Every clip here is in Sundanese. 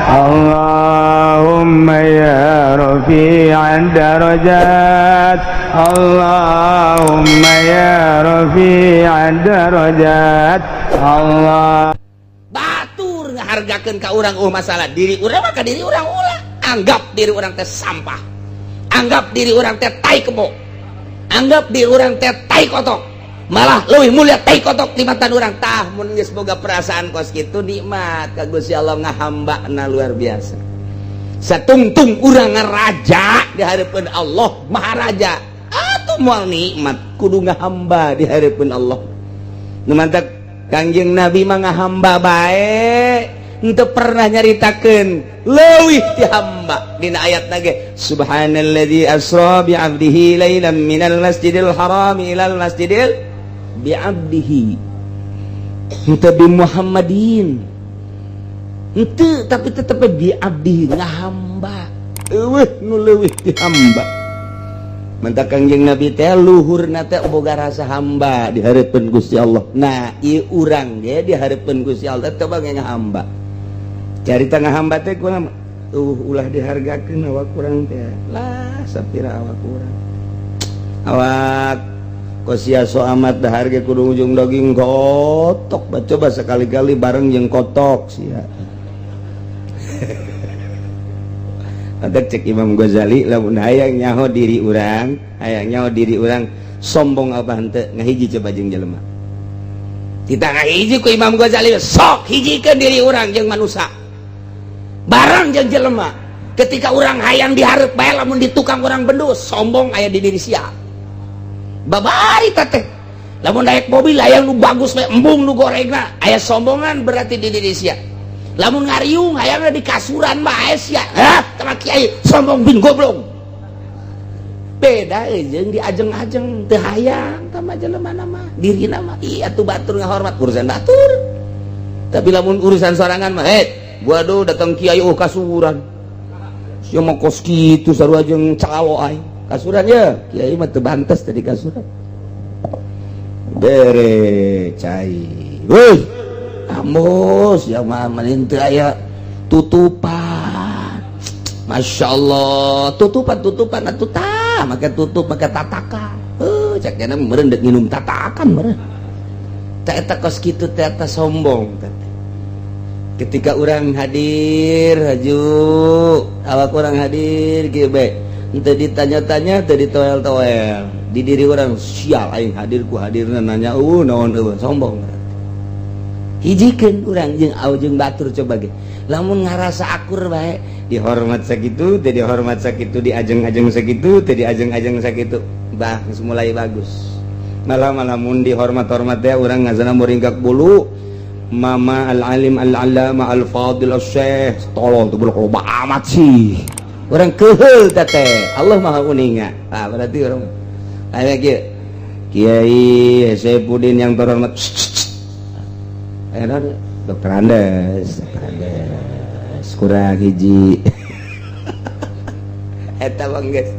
Allahumma ya rafi'ad darajat, Allahumma ya rafi'ad darajat. Allah batur ngahargakeun ka urang masalah diri urang maka diri urang ulah anggap diri urang teh sampah, anggap diri urang teh tai kebo, anggap diri urang teh tai kotok, malah leuwih mulia tai kotok timatan urang. Tah mun geus boga perasaan kos kitu nikmat ka Gusti Allah ngahambana luar biasa. Satungtung urang ngaraja di hareupeun Allah maharaja atuh moal nikmat kudu ngahamba di hareupeun Allah. Nu mantap Kangjeng Nabi mah ngahamba bae henteu pernah nyaritakeun leuwih ti hamba dina ayat nage subhanalladzi asra bi 'abdihi lailan minal masjidil haram ilal masjidil bi 'abdihi henteu bi Muhammadin henteu tapi tetep bi 'abdihi ngahamba eueuh nu leuwih ti hamba. Mantap Kangjeng Nabi teh luhurna teh boga rasa hamba di hareupeun Gusti Allah. Nah, ieu urang ge di hareupeun Gusti Allah teh bage ngahamba. Carita ngahamba teh kumaha? Ulah dihargakeun awak urang teh. Lah, sapira awak urang. Awak kosia so amat dahar ge kudu ujung daging kotok. Coba sekali-kali bareng jeung kotok sia. Ada cek Imam Ghazali lamun hayang nyaho diri urang, hayang nyaho diri urang sombong apa henteu ngahiji coba jeung jelema. Kita ngahiji ku Imam Ghazali sok hijikeun diri urang jeung manusia. Barang jeung jelema. Ketika urang hayang dihareup bae lamun di tukang urang bendus, sombong aya di diri sia. Babari teh. Lamun daek mobil hayang nu bagus we embung nu gorengna, aya sombongan berarti di diri sia. Lamun ngariung hayangna di kasuran mah aya sia. Hah, tah kiai sombong bin goblok. Beda jeung di ajeng-ajeng teu hayang tah mah jelema mah dirina mah ieu atuh batur ngahormat urusan batur. Tapi lamun urusan sorangan mah waduh datang kiai kasuran. Sia mah kos kitu sarua jeung calo ai. Kasuran ya, kiai mah teu bantes tadi kasuran. Bere cai. Weuh. Amus yang mah teu aya tutupan. Masya Allah, tutupan atuh tah make tutup make tatakan. Cak cenah meureun deuk nginum tatakan meureun. Tah eta kos kitu teh eta sombong teh. Ketika orang hadir haju awak orang hadir kieu bae henteu ditanya-tanya teu ditoel-toel di diri orang sial aing hadir ku hadirna nanya naon sombong. Hijikeun urang jeung batur coba ge lamun ngarasa akur bae dihormat sakitu teu dihormat sakitu diajeng-ajeng sakitu teu diajeng-ajeng sakitu bah geus mulai bagus. Malah mun dihormat-hormat teh urang ngazana muringkak bulu Mama al-alim al-allama al-fadil al-syekh tolong tuh belum amat sih orang keheul teh Allah maha uninga. Berarti orang kayak kieu Kiai Saifuddin yang terhormat Dokter Andes kurang hiji eta bang guys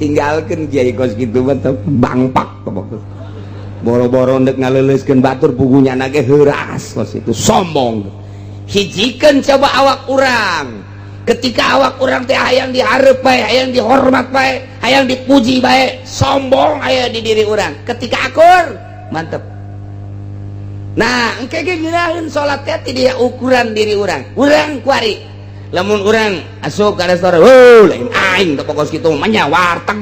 tinggalkan Kiai kos gitu mah bangpak boro-boro ndek ngaleuleuskeun batur pugunya nage heuras kos itu sombong. Hijikeun coba awak urang ketika awak urang teh hayang dihareup bae hayang dihormat bae hayang dipuji bae sombong aya di diri urang. Ketika akur mantep. Nah engke ge ngeunaheun salat teh ti dia ukuran diri urang kuari lamun urang asup ka restoran lain aing teu pokos kitu mah nya warteg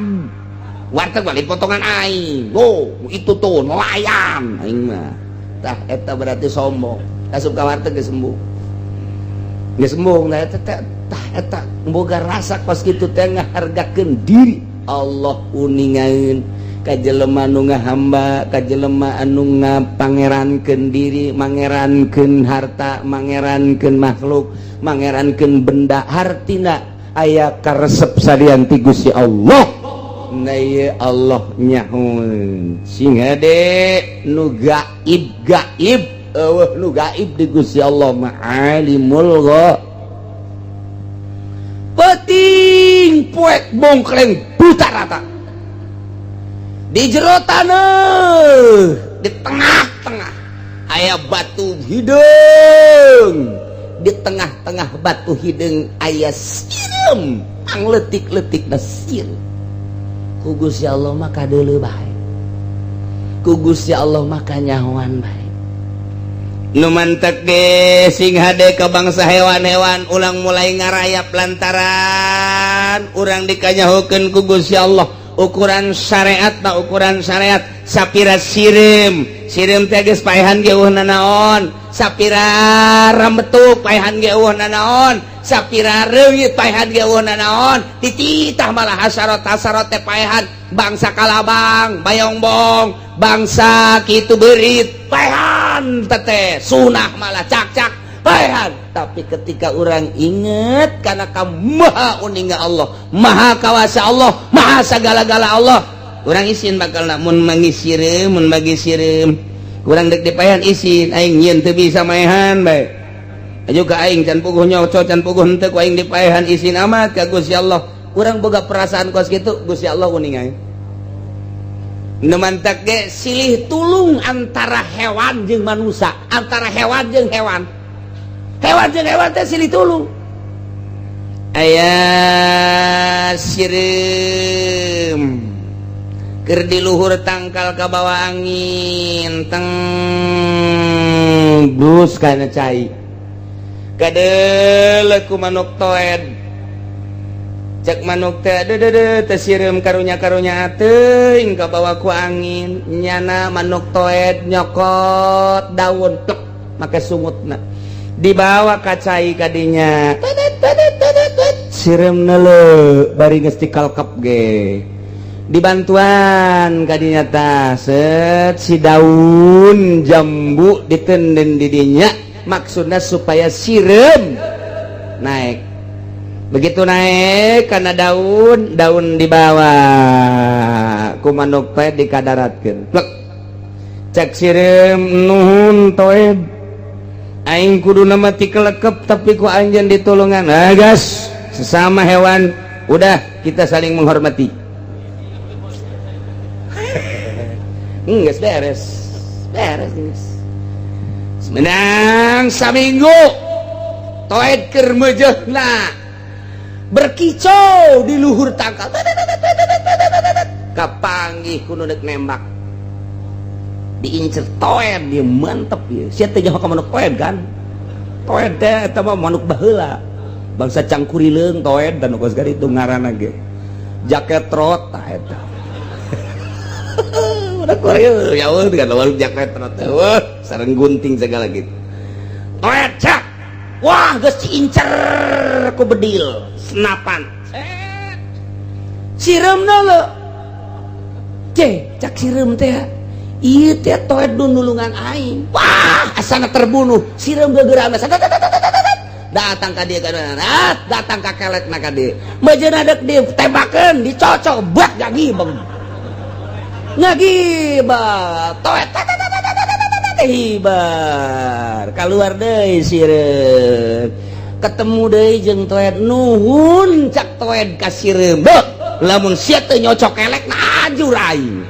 balik potongan aing itu tuh nelayan aing mah tah eta berarti sombong asup ka warteg geus sembung tah eta boga rasa pas kitu teh ngahargakeun diri Allah uningaeun ka jelema nu ngahamba ka jelema anu ngapangerankeun diri mangerankeun harta mangerankeun makhluk mangerankeun benda hartina aya karesep sadian ti Gusti Allah. Nah ya Allah nyahun sing hade nu gaib nu gaib di Gusti Allah ma'alimul ghaib peting poek bongkleng buta rata di jero taneuh di tengah-tengah aya batu hideung di tengah-tengah batu hidung aya sireum ang letik-letik nasir ku Gusti Allah maka deuleu bae ku Gusti Allah maka nyahoan bae nu mantek ge sing hade ka bangsa hewan-hewan ulang mulai ngarayap lantaran urang dikanyahokeun ku Gusti Allah ukuran syariat na ukuran syariat sapira sireum teh geus paehan ge eueuhna naon sapira rambetuk paehan ge eueuhna naon sapira reuyit paehan ge eueuhna naon tititah malah hasarot teh paehan bangsa kalabang bayongbong bangsa kitu beurit paehan teteh sunah malah cak paehan tapi ketika orang inget karena kamu maha uninga Allah maha kawasa Allah maha segala-gala Allah orang isin bakal mun mangisireum mun bagi sireum urang dek dipaehan isin aing nyeun teu bisa maehan bae ajo ka aing can puguh nyoco can puguh henteu ku aing dipaehan isin amat ka Gusti Allah urang boga perasaan kos kitu Gusti Allah kuningan nu mantak ge silih tulung antara hewan jeung manusia antara hewan jeung hewan teh silih tulung aya sireum keur di luhur tangkal ka bawah angin teng blus kana cai kadeuleuh ku manuk toed cek manuk teh teh sireum karunya teuing ka bawah ku angin nyana manuk toed nyokot daun plek make sungutna dibawa ka cai kadinya sireum neuleuh bari geus dikalkep ge dibantuan kadinya tah set si daun jambu ditenden di dinya maksudnya supaya sireum naik begitu naik karena daun dibawa ku manuk teh dikadaratkeun plek cek sireum nuhun toed aing kuduna mah ti kelekep tapi ku anjeun ditulungan gas sesama hewan udah kita saling menghormati geus beres menang saminggu toed keur meujeuhna berkicau di luhur tangkal kapanggih ku nu deuk nembak diincer toed dia mantep ya sia teh jaho ka manuk toed kan toed teh eta mah manuk baheula bangsa cangkurileung toed dan geus gari itu ngaranna ge jaket trot tah eta udah koyo ya eueuh kan lawan jaket trot eueuh sareng gunting segala gitu toed cak wah geus diincer ku bedil senapan sireumna leuh cak sireum teh ieu teh toed nu nulungan aing wah asana terbunuh sireum gegeurana datang ka dieu datang ka kelekna ka dieu mejeuna deuk ditembakeun dicocok bak gagibeng ngagibah toed hibar keluar deui sireum ketemu deui jeung toed nuhun cak toed ka sireum lamun sia teu nyocok kelekna ajur aing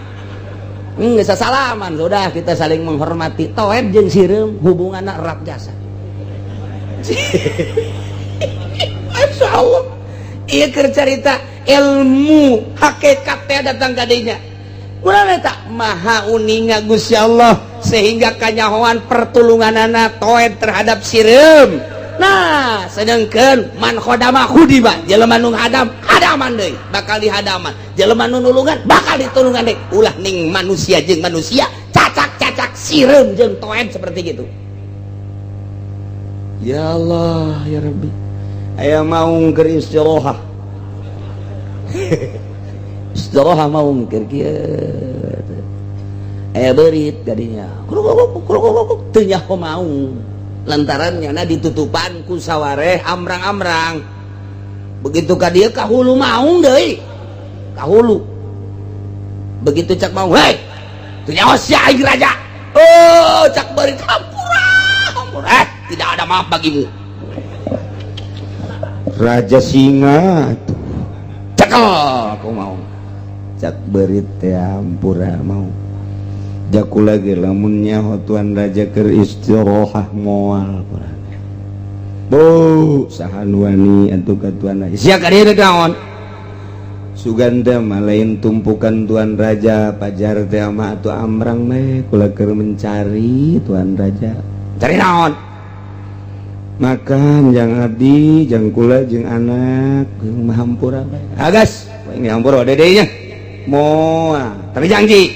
geus salaman sudah kita saling menghormati toed jeung sireum hubunganna erat jasa masyaallah ieu keur carita ilmu hakikat teh datang ka dinya urang eta maha uninga Gusti Allah sehingga kanyahoan pertulunganana toed terhadap sireum nah sedengkeun man khodama khudiba jelema nu hadaman deui bakal dihadaman jelema nu nulungan bakal ditulungan deui ulah ning manusia jeung manusia cacak sireum jeung toed seperti gitu ya Allah ya Rabbi aya maung keur istirahah istiraha maung keur kieu aya beurit kadinya teu nyaho maung lantaran nyana ditutupan ku sawareh amrang-amrang begitu ka dieu ka hulu maung deui ka hulu begitu cak maung hei teu nyaho sia aing raja oh cak beurit hampura tidak ada maaf bagimu raja singa cekel aku mau cak beurit teh hampura mau jaku lagi lamun nyaho tuan raja keur istirahah moal Bu sahan wani atuh ka tuan raja sia ka dieu naon sugan teh mah lain tumpukan tuan raja pajar teh mah atuh amrang meh kula keur mencari tuan raja cari naon makan jang abdi jang kula jeung anak jeung hampura bae agas we hampura deui nya moal terjanji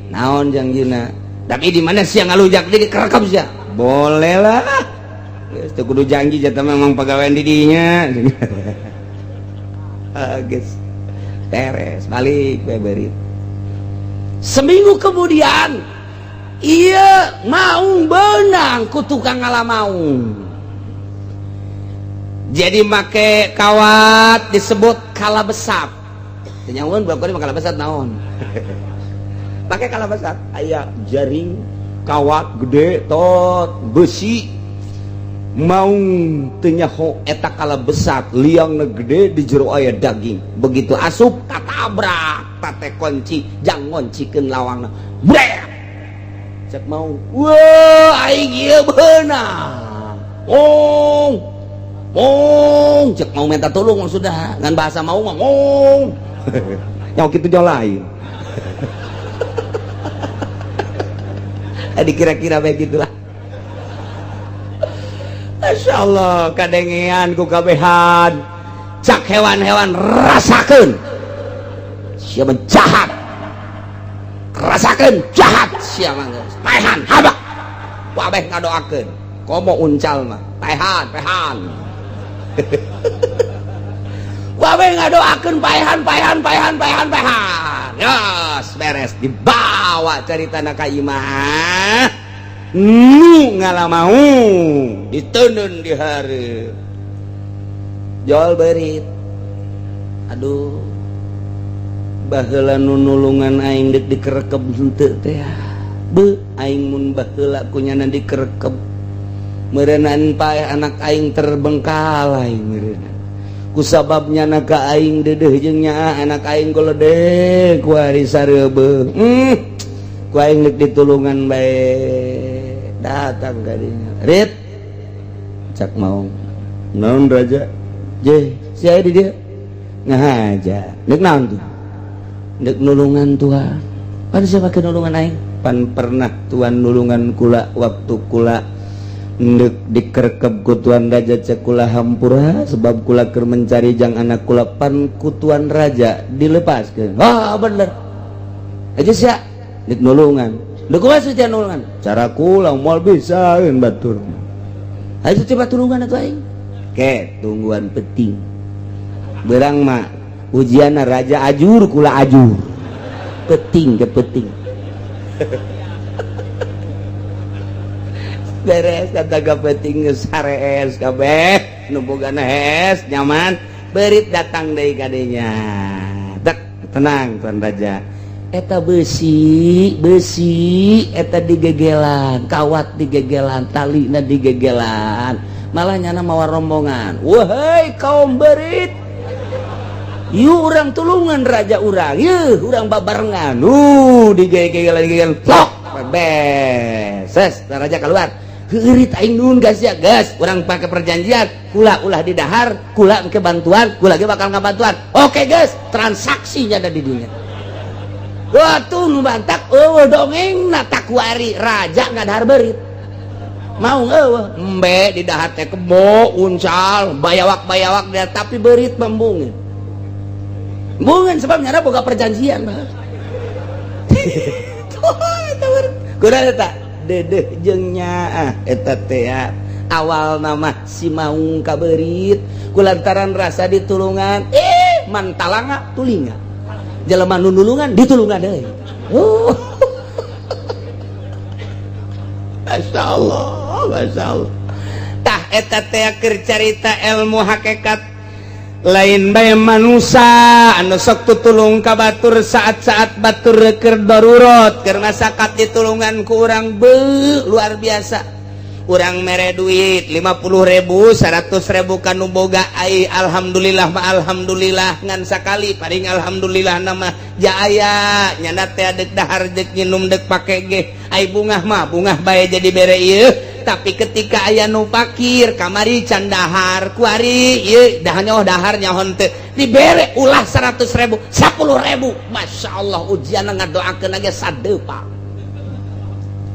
naon janjina tapi di mana sia ngalujak deui kerekam sia boleh lah geus teu kudu janji jata memang pagawean di dinya geus beres balik bae beurit seminggu kemudian iya maung benang ku tukang ngalamaung jadi make kawat disebut kalabesat nyawan berapa kali kalabesat naon pakai kalabesat aya jaring kawat gede tot besi maung teu nyaho eta kalabesat liangna gede di jero aya daging begitu asup katabrak tate kunci jang ngoncikeun lawangna brek cek mau wah aing ieu beunang mong cek mau minta tolong sudah ngan bahasa mau mah mong nyaho kitu jauh lain dikira-kira bae gitulah Masya Allah kadengean ku kabehan cak hewan-hewan rasakeun siapa jahat rasakeun jahat siapa geus paehan habak wabeh ngadoakeun komo uncal mah paehan wabeh ngadoakeun paehan yos beres dibawa caritana ka imah nu ngalamau diteunun di hari jual berit aduh baheula nu nulungan aing deuk dikerekep henteu teh be aing mun baheula kunyana dikerekep meureunaan paeh anak aing terbengkalai meureunana kusababnya anak aing deudeuh jeung nyaa anak aing goledeg ku ari sareubeung ku aing deuk ditulungan bae datang ka dinya rit cak mau naon raja je sia di dieu ngahaja deuk naon tuh deuk nulungan tuan pan siapa ke nulungan aing pan pernah tuan nulungan kula waktu kula deuk dikerekep ku tuan raja cek kula hampura sebab kula keur mencari jang anak kula pan ku tuan raja dilepaskeun wah bener aja sia deuk nulungan deuk kumaha sia nulungan cara kula moal bisaeun batur ayo coba tulungan atuh aing ke tungguan penting beurang mah ujianna raja ajur kula ajur penting ke penting beres kata ka penting geus harees kabeh nu bogana hees nyaman beurit datang deui ka dinya tek tenang tuan raja eta besi eta digegelan kawat digegelan talina digegelan malah nyana mawa rombongan wahai kaum berit ieu urang tulungan raja urang yeuh urang babarengan digegelan plok beses raja keluar heurit aing nuhun gas ya gas urang pake perjanjian kula ulah di dahar kula engke bantuan kula ge bakal ngabantuan oke gas transaksinya ada di dinya waktu nu bantak dongengna takwari raja ngadahar berit mau embe di dahar teh kebo uncal bayawak dia tapi berit membungin sebab nyana boga perjanjian kuda eta dedeh jeung nyaa eta teh awal nama si maung ka berit kulantaran rasa ditulungan mantalanga tulinga jelema nu nulungan ditulungan deui masyaallah tah eta teh keur carita ilmu hakikat lain bae manusia anu sok tutulung ka batur saat-saat batur keur darurat keur masakat ditulungan ku urang luar biasa urang mere duit 50.000 100.000 kanu boga ai alhamdulillah ngan sakali paring alhamdulillah nama jaya nyana teh deuk dahar deuk nginum deuk pake ge ai bungah mah bungah bae jadi bere ieu tapi ketika aya nu fakir kamari can dahar kuari ieu dahar nyaho teu dibere ulah 100.000 10.000 Masya Allah ujian ngadoakeun ge sadeupa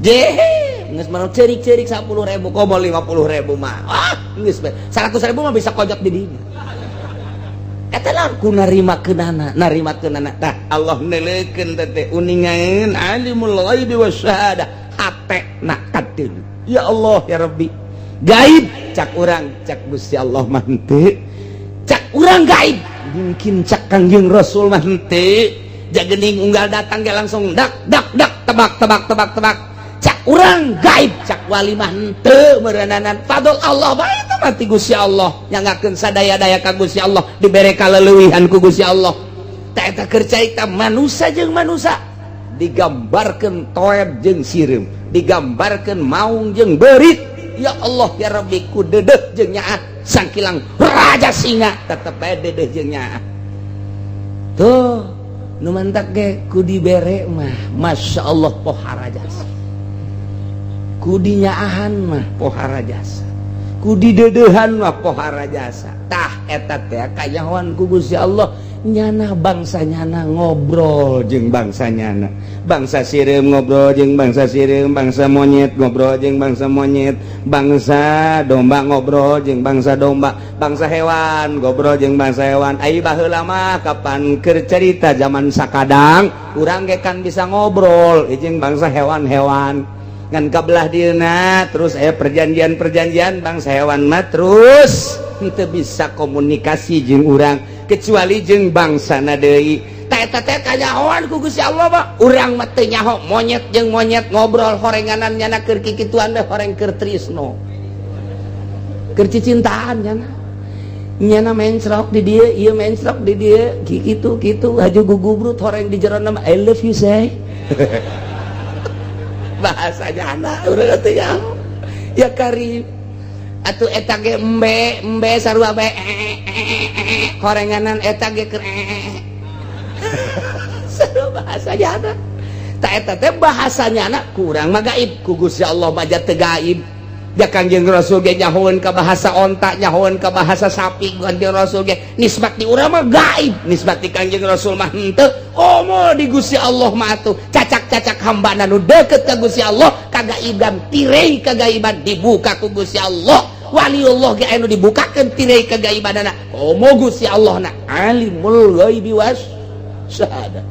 geus mah ceurik-ceurik 10.000 komo 50.000 mah geus 100.000 mah bisa kojot di dinya eta lawan ku narimakeunana tah Allah neleukeun teh uningaeun alimul ghaibi wasyahadah hatena kadeung ya Allah ya Rabbi gaib cak urang cak Gusti Allah mah henteu cak urang gaib mungkin cak Kangjeng Rasul mah henteu jagening unggal datang ge langsung dak tebak cak urang gaib cak wali mah henteu meureunanan fadl Allah bae eta mah ti Gusti Allah nyangakeun sadaya-daya ka Gusti Allah dibere kaleuweuhan ku Gusti Allah tah eta keur carita manusia jeung manusia digambarkeun toeb jeung sireum digambarkeun maung jeung beurit ya Allah ya Rabbi ku deudeuh jeung nyaah sangkilang raja singa tetep bae deudeuh jeung nyaah tuh nu mantak ge ku dibere mah Masya Allah pohara jasa ku dinyaahan mah pohara jasa ku didedeuhan mah pohara jasa tah eta teh kayahoan ku Gusti Allah nyana bangsa nyana ngobrol jeung bangsa nyana bangsa sireum ngobrol jeung bangsa sireum bangsa monyet ngobrol jeung bangsa monyet bangsa domba ngobrol jeung bangsa domba bangsa hewan ngobrol jeung bangsa hewan ai baheula mah kapan keur carita zaman sakadang urang ge kan bisa ngobrol jeung bangsa hewan-hewan ngan kabelah dieuna terus aya perjanjian bangsa hewan mah terus henteu bisa komunikasi jeung urang kecuali jeung bangsana deui tah eta teh kanyahoan ku Gusti Allah mah urang mah teu nyaho monyet jeung monyet ngobrol horenganan nyana keur kikituan mah horeng keur trisno keur cicintaan nyana mencrok di dieu ieu mencrok di dieu kitu haju gugubrut horeng di jero nama I love you say bahasanya anak urang teh nyaho ya karim atuh eta ge embe sarua bae horenganan eta ge keur sarua bahasanya anak ta eta teh bahasanya anak kurang mah gaib ku Gusti Allah mah teu gaib ya Kangjeng Rasul ge nyahoeun ka bahasa onta nyahoeun ka bahasa sapi Kangjeng Rasul ge nisbat di urang mah gaib nisbat di Kangjeng Rasul mah henteu komo di Gusti Allah mah atuh cacak hambana nu deukeut ka Gusti Allah kagaiban tirai kagaiban dibuka ku Gusti Allah waliullah ge anu dibukakeun tirai kagaibanana komo Gusti Allah na alimul ghaibi was syahadah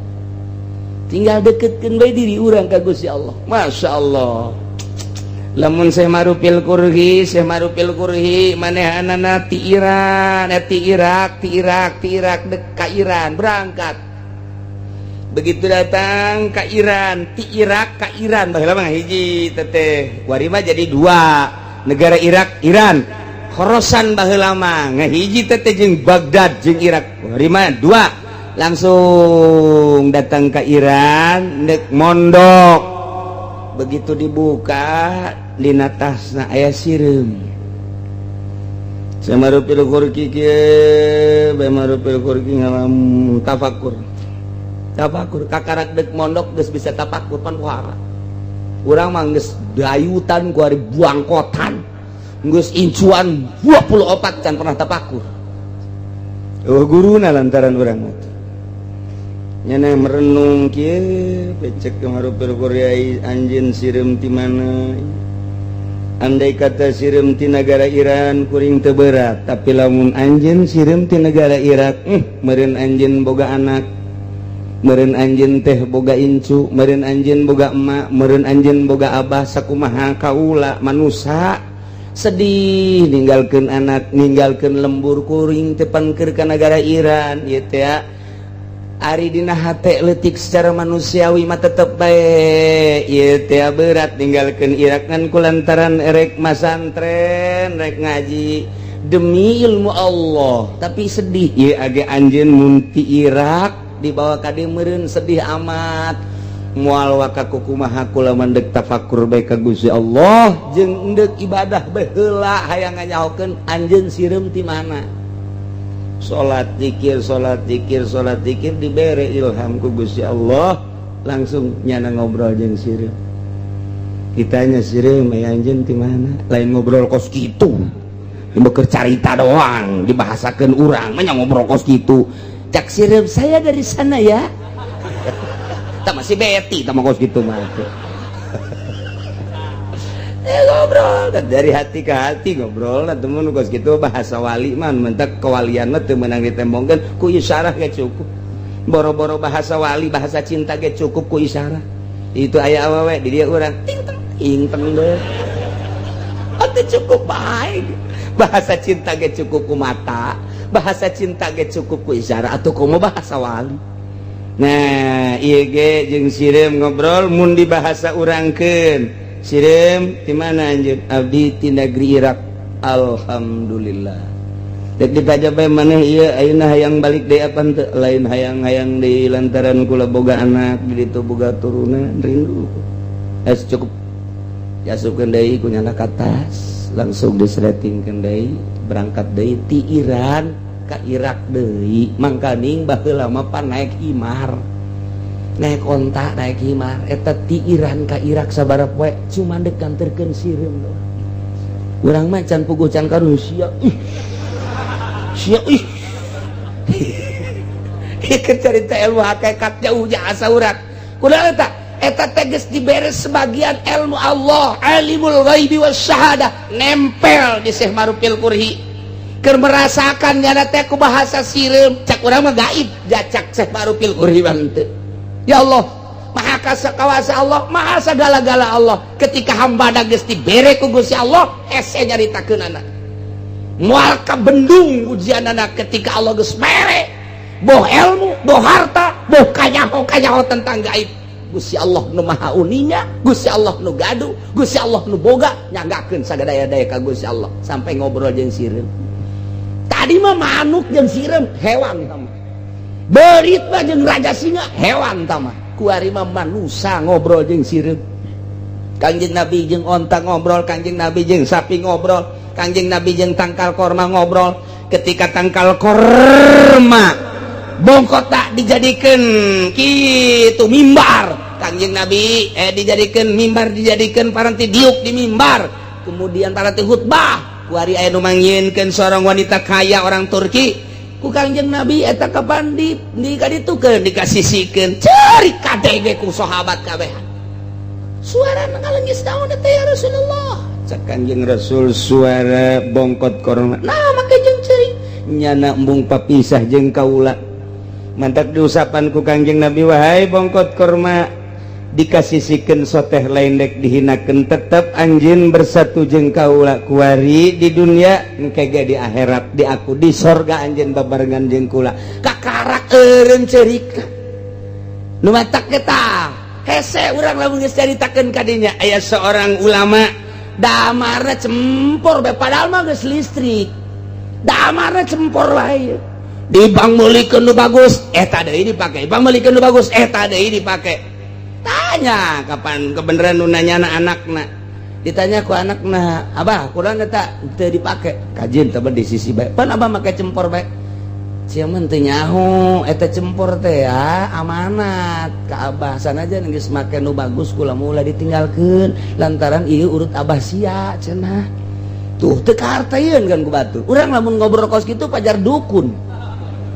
tinggal deketkeun bae diri urang ka Gusti Allah Masya Allah lamun Syekh Marupil Kurhi manehanana ti Iran ti Irak dek ka Iran berangkat begitu datang ka Iran ti Irak ka Iran baheula mah hiji teteh wari mah jadi dua negara Irak Iran Khorasan baheula mah ngahiji teteh jeung Baghdad jeung Irak wari mah dua langsung datang ka Iran dek mondok begitu dibuka dina tasna aya sireum Samarupil Kurki kieu Samarupil Kurki ngalamun tafakur kakarak dek mondok geus bisa tafakur pan pohara urang mah geus dayutan ku ari buangkotan geus incuan 24 can pernah tafakur guruna lantaran urang mah nyana merenung kieu pecek Samarupil Kurki anjeun sireum ti mana andai kata sireum ti negara Iran kuring teu berat tapi lamun anjeun sireum ti negara Irak meureun anjeun boga anak meureun anjeun teh boga incu meureun anjeun boga emak meureun anjeun boga abah sakumaha kaula manusia sedih ninggalkeun anak ninggalkeun lembur kuring teh pangker ka negara Iran ieu teh ari dina hate leutik secara manusiawi mah tetep bae ieu teh berat ninggalkeun Irak kan kulantaran rek masantren rek ngaji demi ilmu Allah tapi sedih ieu age anjeun mun ti Irak dibawa ka dieu meureun sedih amat moal waka kumaha kula mandek tafakur bae ka Gusti Allah jeung endek ibadah bae heula hayang nganyahokeun anjeun sireum ti mana salat zikir dibere ilham ku Gusti Allah langsung nyana ngobrol jeung sireum ditanya sireum anjeun ti mana lain ngobrol kos kitu beker carita doang dibahasakeun urang mah ngobrol kos kitu cak sireum saya dari sana ya tak masih beti sama kos kitu mah ngobrol dari hati ke hati ngobrol nah temen kos kitu bahasa wali mah mentek kewalian mah teu meunang ditembongkeun ku isyarah ge cukup boro-boro bahasa wali bahasa cinta ge cukup ku isyarah itu aya awewe di dia urang ting teng deh atuh cukup baik bahasa cinta ge cukup ku mata bahasa cinta ge cukup ku isyarah atuh kumaha bahasa wali. Nah ieu ge jeung sireum ngobrol mun dibahasa urangkeun sireum di mana anjeun abdi ti negeri Irak alhamdulillah dek ditaja bae maneh ieu ayeuna hayang balik deui apa teu lain hayang-hayang deui lantaran kula boga anak di ditu boga turunan rindu cukup diasupkeun deui ku nyana ka tas langsung disletingkeun deui berangkat deui ti Iran ka Irak deui mangkaning baheula mah pan naik himar naik onta naik himar eta ti Iran ka Irak sabaraha poe cuma dek kanterkeun sireum doang urang mah can puguh can karuh sia ieu carita ilmu hakikat jauh asa urang kunaon eta teges diberes sebagian ilmu Allah alimul ghaibi wasyahadah nempel di Syekh Marupil Qurhi keur merasakan nyana teh ku bahasa sireum cak urang mah gaib jacak Syekh Marupil Qurhi bang teu. Ya Allah, maha kawasa Allah, maha segala-gala Allah. Ketika hamba geus dibere ku Gusti Allah, ese nyaritakeun anak. Moal ka bendung ujianana ketika Allah geus mere. Boh ilmu, boh harta, boh kanyaho tentang gaib. Gusti Allah nu maha uninya, Gusti Allah nu gaduh, Gusti Allah nu boga, nyagakeun sagadaya-daya ka Gusti Allah sampai ngobrol jeung sireum. Tadi mah manuk jeung sireum hewan tama. Berit mah jeung raja singa hewan tama kuari mah manusia ngobrol jeung sireum Kangjeng Nabi jeung onta ngobrol Kangjeng Nabi jeung sapi ngobrol Kangjeng Nabi jeung tangkal korma ngobrol ketika tangkal korma bongkot tak dijadikeun kitu mimbar Kangjeng Nabi dijadikeun mimbar dijadikeun paranti diuk di mimbar kemudian paranti khutbah kuari aya nu mangyieunkeun seorang wanita kaya orang Turki ku Kangjeng Nabi eta kapan dikaditukeun dikasisikeun cari kadege ku sahabat kabehan suarana ngaleungis naon eta ya Rasulullah cak Kangjeng Rasul suara bongkot korona nah make jeung ceuring nyana embung papisah jeung kaula mantak diusapan ku Kangjeng Nabi wahai bongkot korma dikasisikeun soteh lain dek dihinakeun tetep anjeun bersatu jeung kaula kuari di dunia engke ge di akhirat di aku di sorga anjeun babarengan jeung kula kakarak eureun ceurika nu matak eta hese urang lamun geus caritakeun ka dinya aya seorang ulama damarna cempor bae padahal mah geus listrik damarna cempor wae dibangmulikeun nu bagus eta deui dipake bangmulikeun nu bagus eta deui dipake tanya kapan kebenaran nu nanyana anakna ditanya ku anakna abah kurang eta teu dipake kajian teh di sisi bae pan abah make cempor bae sia mah teu nyaho eta cempor teh ya amanat ka abah sanajan geus make nu bagus kula mula ditinggalkeun lantaran ieu urut abah sia cenah tuh teu kahartieun kan ku batur urang lamun ngobrol kos kitu pajar dukun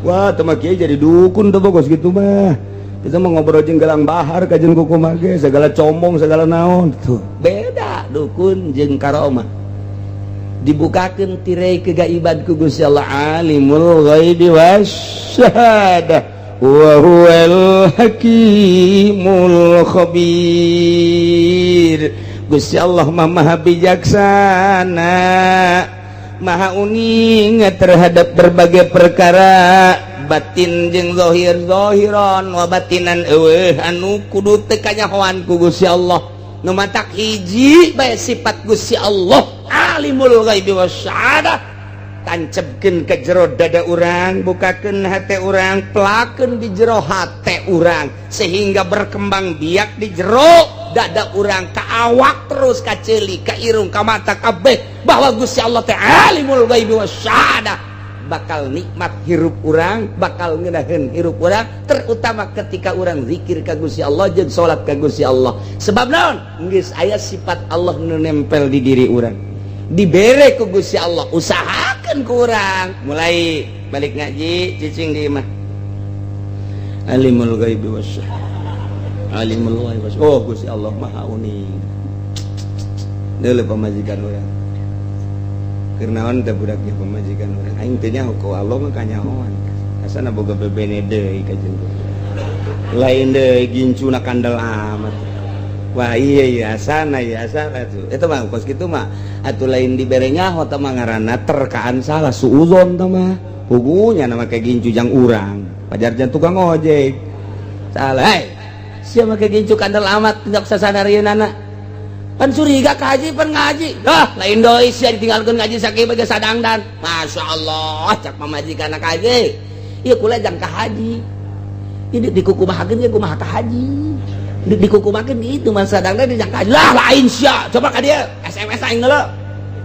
wah teu mah kieu jadi dukun teh kos kitu mah kita mau ngobrol jeung gelang bahar kajen kuku mage segala combong segala naon tuh beda dukun jeung karomah dibukakeun tirai kegaiban ku Gusti Allah alimul ghaibi wasyahadah wa huwal hakimul khabir Gusti Allah maha bijaksana maha uning terhadap berbagai perkara batin jeung zahir zahiran wa batinan eueuh anu kudu teu kanyahoan ku Gusti Allah nu matak hiji bae sifat Gusti Allah alimul ghaibi wasyahadah tancepkeun ka jero dada urang bukakeun hate urang pelakeun di jero hate urang sehingga berkembang biak di jero dada urang ka awak terus ka ceuli ka irung ka mata kabeh bahwa Gusti Allah teh alimul ghaibi wasyahadah bakal nikmat hirup urang, bakal ngeunaheun hirup urang, terutama ketika urang zikir ka Gusti Allah jeung salat ka Gusti Allah. Sebab naon? Geus aya sifat Allah nu nempel di diri urang. Dibere ku Gusti Allah, usahakeun ku urang. Mulai balik ngaji cicing di imah. Alimul ghaibi wasyahada. Alimul ghaibi wasyahada. Oh Gusti Allah Maha Uning. Deuleu pamajikan urang. Kernaon teh budak ge pamajikan urang. Aing teh nyaho ku Allah mah kanyahoan. Asana boga bebene deui ka jeung. Lain deui gincuna kandel amat. Wah iya asana tuh. Eta mah kos kitu mah atuh lain dibere nyaho teh mah ngaranna terkaan salah suuzon teh mah. Pugunya nama kayak gincu jang urang. Pajarjan tukang ojek. Salah. Hei. Sia make gincu kandel amat tindak sasadarieunana. Pan suriga ka haji pan ngaji. Dah lain doi sia ditinggalkeun ngaji sakieu bage sadangdan. Masyaallah cak pamajikanna ka haji. Ieu kula jang ka haji. Ini dikukumahakeun ge kumaha ka haji. Dikukumakeun gitu mah sadangdan dijang ka haji. Lah lain sia. Coba ka dieu SMS aing heula.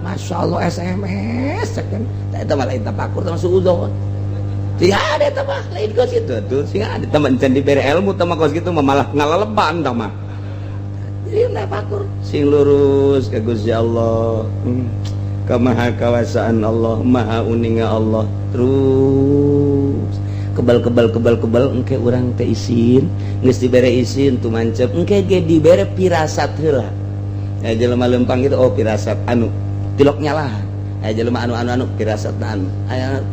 Masyaallah SMS cek kan. Eta mah lain tapakur sama suudzon. Siga ada eta mah lain kos kitu atuh. Siga ada teman can dibere ilmu teh mah kos kitu mah malah ngaleleban tah mah. Jadi tapakur sing lurus ka Gusti Allah. Ka maha kawasaan Allah, maha uninga Allah. Terus kebal engke urang teh isin, geus dibere isin tu mancep, engke ge dibere pirasat heula. Ya jelema lempang gitu oh pirasat anu tilok nyalahan. Jelema anu pirasat anu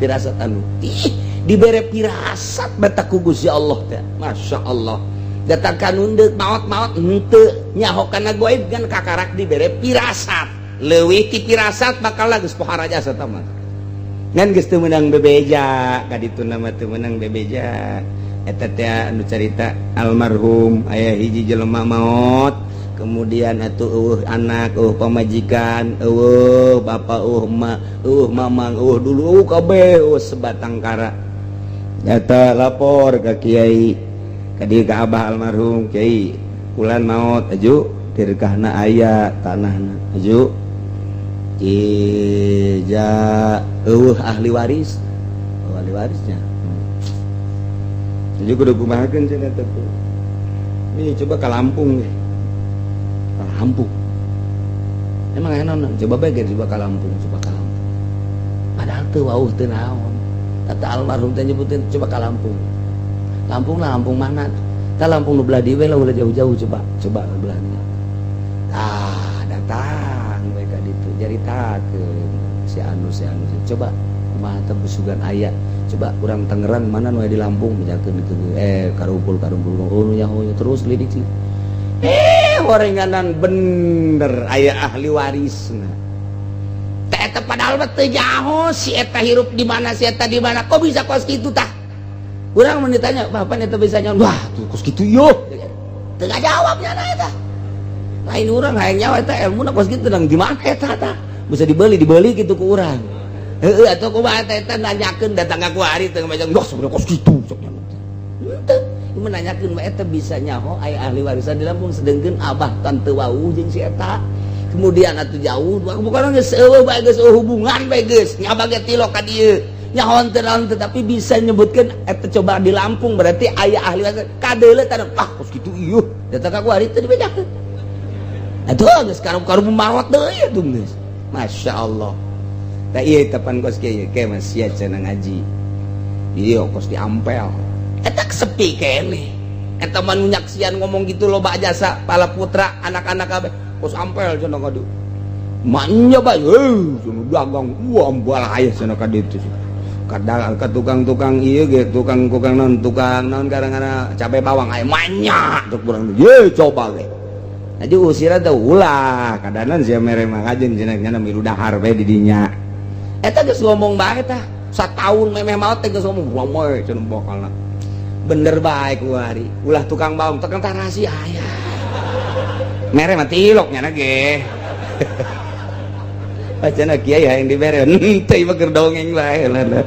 pirasat anu ih dibere pirasat bata ku Gusti Allah teh masyaallah datang ka nundeuk maot henteu nyaho kana goib kan kakarak dibere pirasat leuwih ti pirasat bakal geus pohara jasa tah mah ngan geus teu meunang bebeja ka ditu nama teu meunang bebeja eta teh anu carita almarhum aya hiji jelema maot kemudian atuh anak pamajikan bapak ma mamang dulu kabeh sebatang kara nyata lapor ka kiai ka dieu ka abah almarhum kiai ulan maot aju dirkahna aya tanahna aju ija ahli warisnya aju kudu kumahakeun cenah teh ini coba ka Lampung Lampung emang enak coba bagian coba ke Lampung padahal tuh wauh teu naon kata almarhum teh nyebutin coba ke Lampung lah Lampung mana tah Lampung nu belah dieu lah ulah jauh-jauh coba belahnya datang mereka ditu jaritakeun si anu coba kumaha teh besugan aya coba urang Tangerang mana nu di Lampung misalkeun kitu karumpul nu nyaho terus lidik gorenganan bener aya ahli warisna teh eta padahal teu nyaho si eta hirup di mana si eta di mana kok bisa kos kitu tah urang mun ditanya bapak eta bisa nyaho wah tuh kos kitu yo teu ngajawabnya na eta lain urang hayang nyaho eta ilmuna kos kitu nang di mana eta tah bisa dibeli kitu ku urang heueuh atuh kumaha eta nanyakeun datang ka kuari teu ngajeng doh sebenarnya kos kitu sok nyaho teu menanyakeun mah eta bisa nyaho aya ahli warisan di Lampung sedengkeun abah tante wau jeung si eta kemudian atuh jauh bukan geus eueuh bae geus hubungan bae geus nyaba ge tilok ka dieu nyahoan teu naon tetapi bisa nyebutkeun eta coba di Lampung berarti aya ahli warisan kadeuleu tanah kos kitu ieu datang ka kuari teu dibedakeun atuh geus karup-karup marot deui atuh geus masyaallah tah ieu tepan kos kieu ke masih cenah ngaji ieu kos di Ampel eta sepi kene eta mah nyaksian ngomong gitu loba jasa pala putra anak-anak kabeh kos Ampel cenah kadu manya bae cenah dagang ambal aya cenah ka ditu kadang ka tukang-tukang ieu ge tukang naon garang-garang cabe bawang aya manya tuk urang ye coba ge aja usira teh ulah kadanan sia mere mah kajeun cenah nya milu dahar bae di dinya eta geus ngomong bae tah sataun memeh maot teh geus ngomong ramoy cenah bokalna bener baik kuari ulah tukang bawang tekan tah rahasia aya mere mah tiloknya na ge bacana kiai hayang dibere teh mah keur dongeng bae lah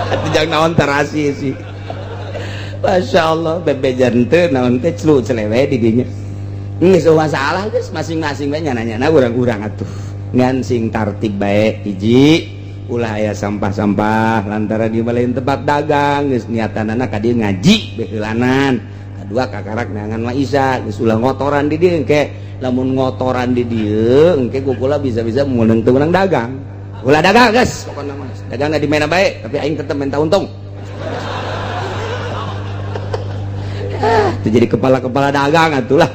atuh jang naon tah rahasia sih masyaallah bebejan teh naon teh celu celewe di dinya geus masalah geus masing-masing bae nyana-nyana urang-urang atuh ngan sing tartib bae hiji ulah aya sampah-sampah lantaran di balain tempat dagang geus niatanana ka dieu ngaji beheulanan kadua kakarak neangan mah Isa geus ulah ngotoran di dieu engke lamun ngotoran di dieu engke kukula bisa-bisa meunang teu meunang dagang ulah dagang geus pokona mah dagang di mana bae tapi aing tetep minta untung itu jadi kepala-kepala dagang atulah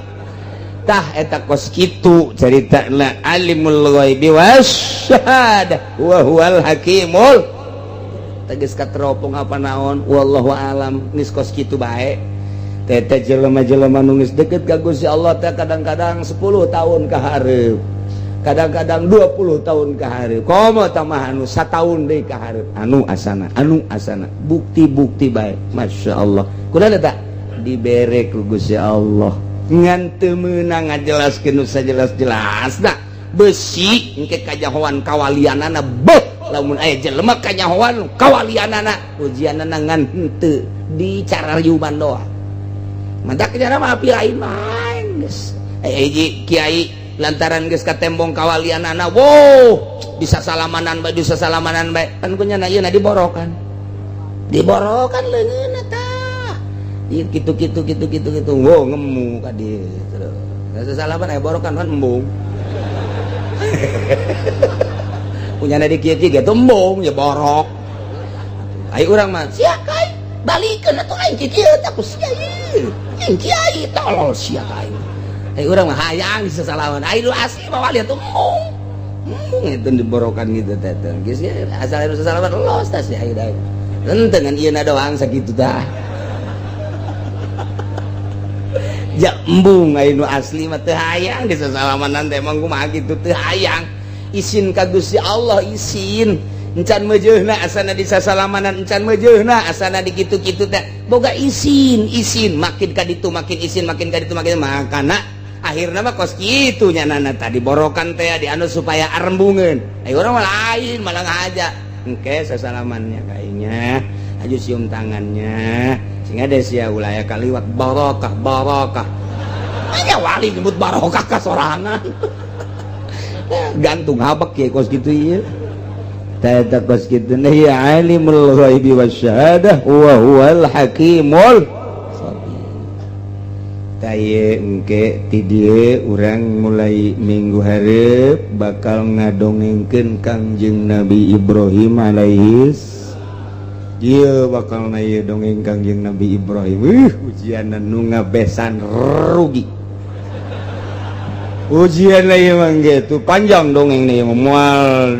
tah eta kos kitu caritana alimul ghaibi wasyahadah wa huwal hakimul tegas kateropong apa naon wallahu alam geus kos kitu bae teh jelema-jelema nu geus deukeut ka Gusti Allah teh kadang-kadang 10 tahun ka hareup kadang-kadang 20 tahun ka hareup komo tah mah anu sataun deui ka hareup anu asana bukti-bukti bae masyaallah kunaon eta dibere ku Gusti Allah ngan teu meunang ngajelaskeun nu sajelas-jelas da besi engke kajahoan kawalianana beuh lamun aya jelema kajahoan kawalianana ujianana ngan henteu dicarariuman doang mantak cara mah api lain main geus hiji kiai lantaran geus katembong kawalianana wow bisa salamanan bae kan kunyana ieu na diborokan leungeunna tah gitu wow ngemu ka dieu terus salaman aya borokan kan embung punyana di kieu ge embung ya borok ai urang mah sia kai balikeun atuh aing kieu teh ku sia ieu aing kiai tolol sia kai ai urang mah hayang di sasalaman ai lu asli mah wali atuh embung itu diborokan gitu teh geus asal anu sasalaman los tah sia ai da henteu ngan ieu na doang sakitu tah ya embung anu asli mah teu hayang di sasalamanan teh emang kumaha kitu teu hayang isin ka Gusti Allah isin encan meujeuna asana di sasalamanan encan meujeuna asana di kitu-kitu teh boga isin makin ka ditu makin isin makin ka ditu makin makana akhirna mah kos kitu nyanana tadi borokan teh di anu supaya arembungeun ai urang mah lain malah ngajak engke sasalamannya kayaknya aju cium tangannya sehingga ada sia ulah kaliwat barokah aya wali nyebut barokah ka sorangan gantung habak ya kos gitu ieu tah eta kos kitu ya alimul ghaibi wasyahadah wa huwal hakimul sabir tah ieu engke ti dieu urang mulai minggu hareup bakal ngadongengkeun Kangjeng Nabi Ibrahim alaihis ieu bakal na ieu dongeng Kangjeng Nabi Ibrahim ujianan nu ngabesan rugi ujian ieu mah gitu panjang dongeng ieu moal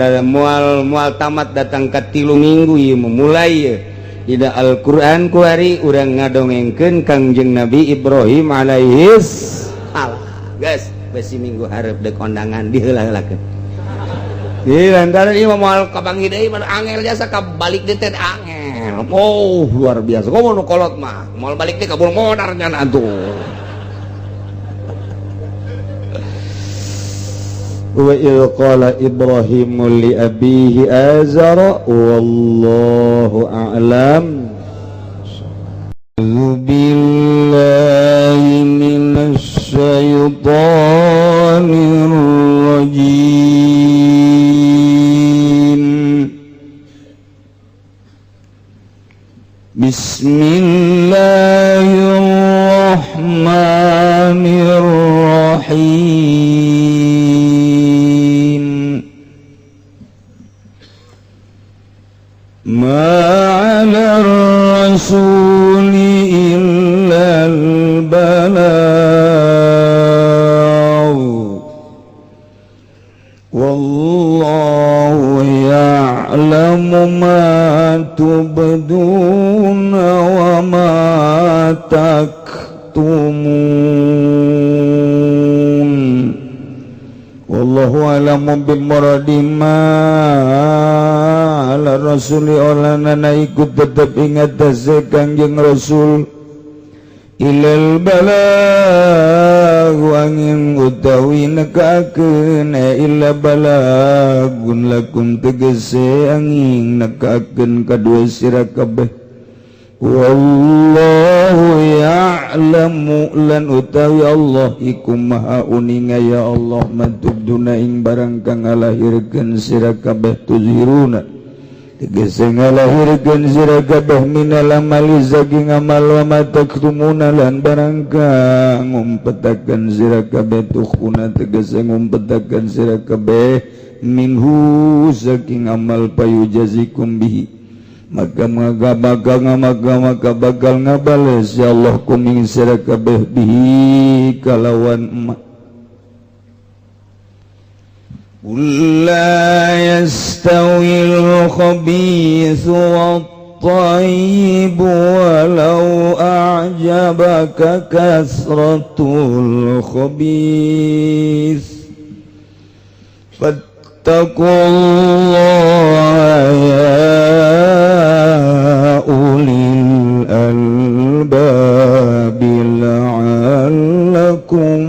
tamat datang ka 3 minggu ieu mulai ieu dina Al-Qur'an ku ari urang ngadongengkeun Kangjeng Nabi Ibrahim alaihis salam geus besi minggu hareup deuk kondangan diheula-heulakeun lantaran ieu moal kabangi deui mah angel jasa ka balik deui teh angel oh luar biasa komo nu kolot mah moal balik deui kabul modar nya atuh wa idh qala Ibrahim li abihi azara wallahu a'lam billahi minasy syaithanir rajim bismillahirrahmanirrahim ma'alar rasuli illal balagh wallahu ya'lamu ma tubduna wa ma taktumun wallahu a'lamu bimuradi ma ala rasuli olanana ikut tetap ingat tasya Kangjeng Rasul ilal balag wangin utawi nekakeun illa balagun lakum tegese angin nekakeun kadua sira kabeh wallahu ya'lamu lan utawi Allah iku maha uninga ya Allah matubduna ing barang kang alahirkeun sira kabeh tuzhiruna tegese ngalahirkeun sira kabeh minal amali saking amal wa mataktumuna lan barang kang ngumpetaken sira kabeh tukhuna tegese ngumpetaken sira kabeh minhu saking amal payujazikum bihi maka bakal ngabales ya Allah kuming sira kabeh bihi kalawan emak. Qul la yastawil khabithu wat-thayyib walau a'jabaka kasratul khabith fattaqullaha ya ulil albab la'allakum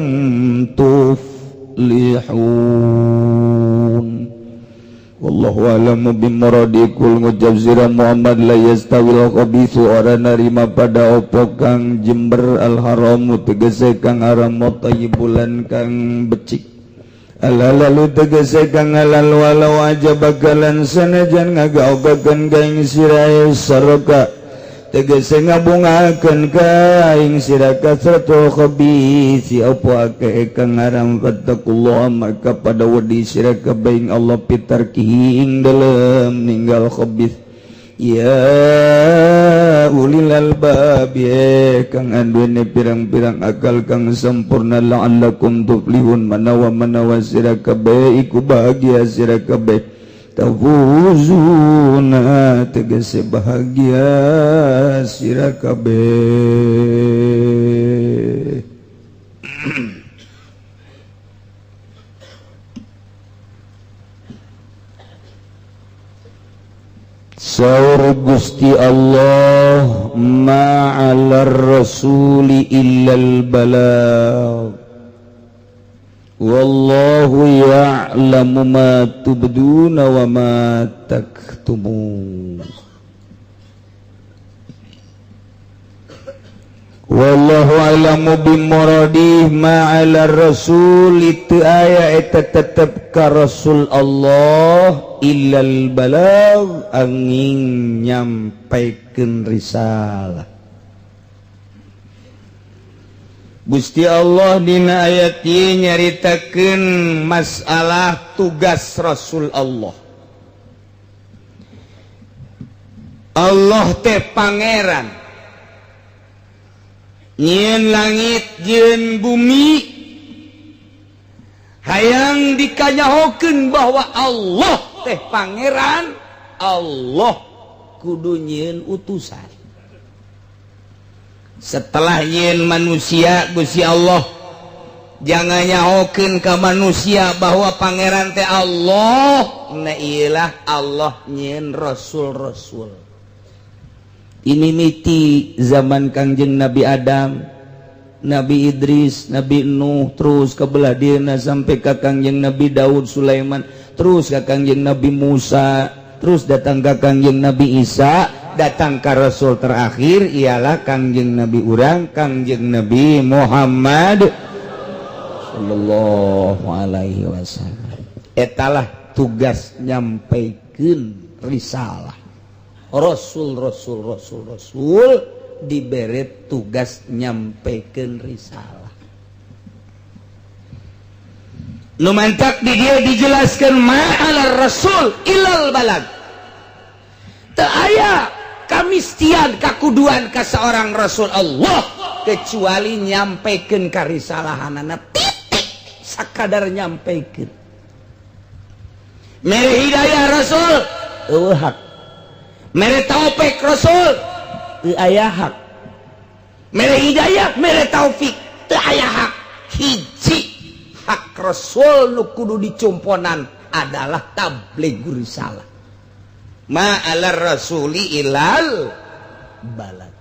tuflihun. Wallahu a'lamu bimuradikul ngucap sira Muhammad la yastawil khabithu ora narima pada opo kang jember al haramu tegese kang haram thayyibulan kang becik alalalu tegese kang halal walau aja bakalan sanajan ngagaogaken kaing sira saraka tegese ngabungakeun ka ing sira kasratul khabith apa akeh kang haram fattaqullah maka pada wedi sira kabeh Allah pitarkihi ing dalem ninggal khabith ya ulil albab ya kang anduene pirang-pirang akal kang sempurna la'allakum tuflihun manawa sira kabeh iku bahagia sira kabeh tafuzuna tegese bahagia sira kabeh. Saur Gusti Allah ma'alar rasuli illal balagh wallahu ya'lamu ma tubduna wa ma taktumun. Wallahu a'lamu bimuradih ma'ala rasul itu aya eta tetep ka rasul Allah illal balagh angin nyampaikeun risalah. Gusti Allah dina ayat ieu nyaritakeun masalah tugas Rasul Allah. Allah teh pangeran nyieun langit jeung bumi hayang dikanyahokeun bahwa Allah teh pangeran, Allah kudu nyieun utusan. Setelah nyin manusia Gusti Allah jangan nyahokeun ka manusia bahwa pangeran teh Allah, na iyalah Allah nyin rasul-rasul. Ini miti zaman Kangjeng Nabi Adam, Nabi Idris, Nabi Nuh, terus ke belah dieuna sampai ka Kangjeng Nabi Daud, Sulaiman, terus ka Kangjeng Nabi Musa, terus datang ka Kangjeng Nabi Isa, datang ke Rasul terakhir ialah Kangjeng Nabi urang Kangjeng Nabi Muhammad sallallahu alaihi wasallam. Etalah tugas nyampaikeun risalah. Rasul diberi tugas nyampaikeun risalah. Nu mantak di dia dijelaskan ma'al rasul ilal balag. Teu aya kamistian kakuduan ka seorang rasul Allah kecuali nyampaikeun ka risalahanana titik sakadar nyampaikeun. Mere hidayah rasul eueuh hak. Mere taufik rasul teu aya hak. Mere hidayah, mere taufik teu aya hak. Hiji hak rasul nu kudu dicumponan adalah tablighur risalah. Ma'alar rasuli ilal balad.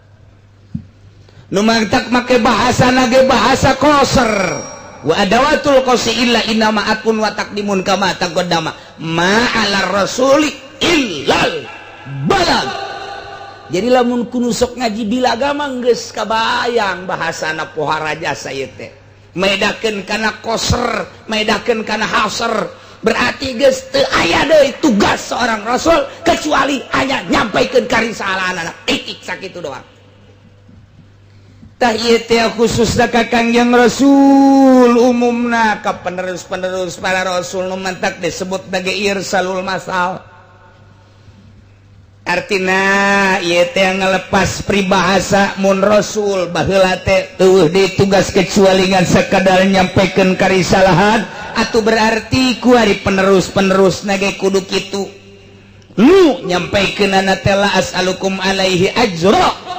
Nu mangtak make bahasa nage bahasa qasr. Wa adawatul qasi illa inna ma'akun wa taqdimun kama taqaddama. Ma'alar rasuli illal balad. Jadi lamun kudu sok ngaji bilaga mah geus kabayang bahasana pohara jasa ieu teh. Medakeun kana qasr, medakeun kana hasr, berarti geus teu aya deui tugas seorang rasul kecuali hanya nyampaikeun karisalahan titik sakitu doang. Tah ieu teh khususna ka Kangjeng Rasul, umumna ka penerus-penerus para rasul nu mentak disebut sebagai irsalul masal. Artina ieu teh ngalepas pribahasa mun rasul baheula teh teueuh ditugas kecuali ngan sakadar nyampaikeun karisalahan, atuh berarti ku ari penerus-penerus nage kudu kitu. Nu nyampaikeunana teh la as'alukum alaihi ajra.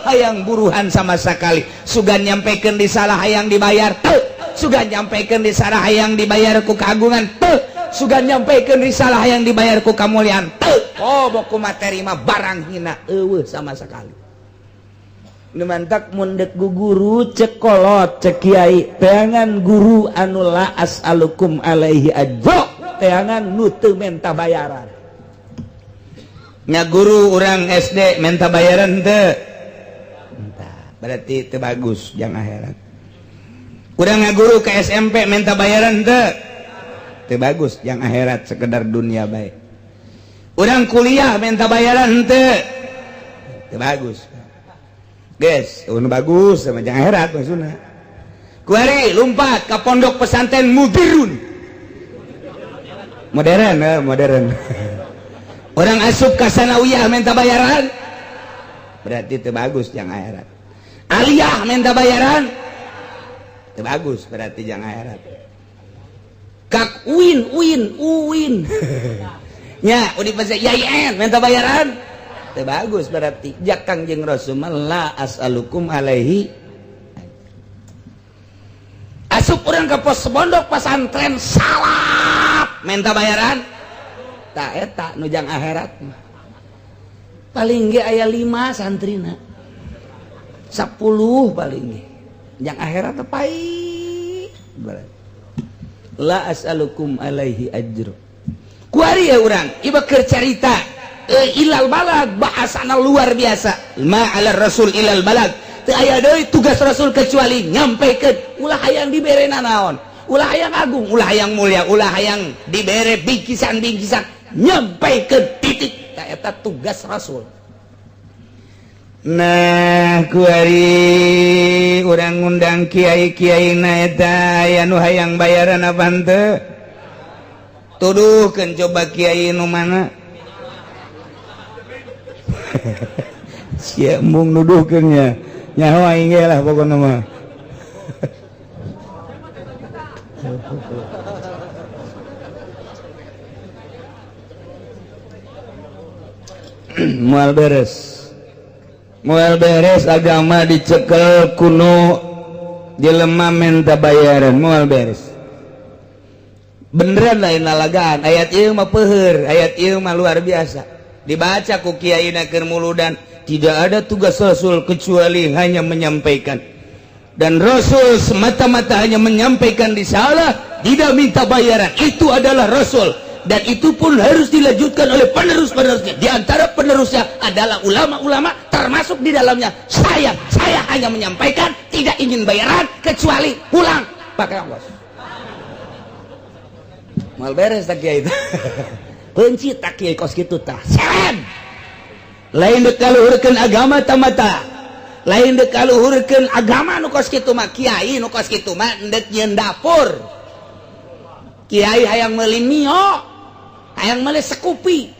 Hayang buruhan sama sekali. Sugan nyampaikeun di salah hayang dibayar teu. Sugan nyampaikeun di salah hayang dibayar ku kagungan teu. Sugan nyampaikeun di salah hayang dibayar ku kamuliaan teu. Oh boku materi mah barang hina eueuh sama sekali. Nu mantak mun deuk guru cek kolot cek kiai teangan guru anu la as'alukum alaihi ajra, teangan nu teu menta bayaran. Nya guru orang SD minta bayaran teu, berarti teu bagus jang akhirat. Urang ngaguru ke SMP minta bayaran teu bagus jang akhirat, sekedar dunia baik. Urang kuliah minta bayaran teu bagus. Guys, nu bagus sama jang akhirat maksudna. Kuari lompat ka pondok pesantren Mudirun. Modern. Orang asup ke sanawiyah minta bayaran, berarti itu bagus yang akhirat. Aliyah minta bayaran, itu bagus berarti yang akhirat. Kak Uin, nya Universitas YIN minta bayaran, itu bagus berarti. Jak Kangjeng Rasul la as'alukum alaihi. Asup orang ke pos pondok pesantren salap minta bayaran. Eta nujang akhirat paling ge aya 5 santrina 10 paling ge jang akhirat pai la as'alukum alaihi ajr. Kuari ya urang ieu keur carita ilal balag bahasana luar biasa. Ma 'ala rasul ilal balag, teu aya deui tugas rasul kecuali nyampaikeun ulah hayang diberena naon, ulah hayang agung, ulah hayang mulia, ulah hayang dibere bingkisan-bingkisan, nyampaikeun titik. Eta tugas rasul. Nah kuari urang ngundang kiai-kiai na eta aya nu hayang bayaran apa henteu? Tuduhkeun coba kiai nu mana? Sia mung nuduhkeun nya. Nyaho aing ge lah pokona mah. Moal beres agama dicekel kuno jelema minta bayaran moal beres. Beneran lain lalagaan ayat ieu mah peuheur, ayat ieu mah luar biasa. Dibaca ku kiaina keur muludan, tidak ada tugas rasul kecuali hanya menyampaikan. Dan rasul semata-mata hanya menyampaikan risalah, tidak minta bayaran. Itu adalah rasul. Dan itu pun harus dilanjutkan oleh penerus-penerusnya. Di antara penerusnya adalah ulama-ulama, termasuk di dalamnya saya hanya menyampaikan, tidak ingin bayaran kecuali pulang pakai ongkos. Mal beres tak kiai itu. Benci tak kiai kos kitu tah. Seren. Lain deuk kaluhurkeun agama tamata. Lain deuk kaluhurkeun agama nu kos kitu mah kiai nu kos kitu mah endek nyeun dapur. Kiai hayang meuli mio, hayang meuli sekupi.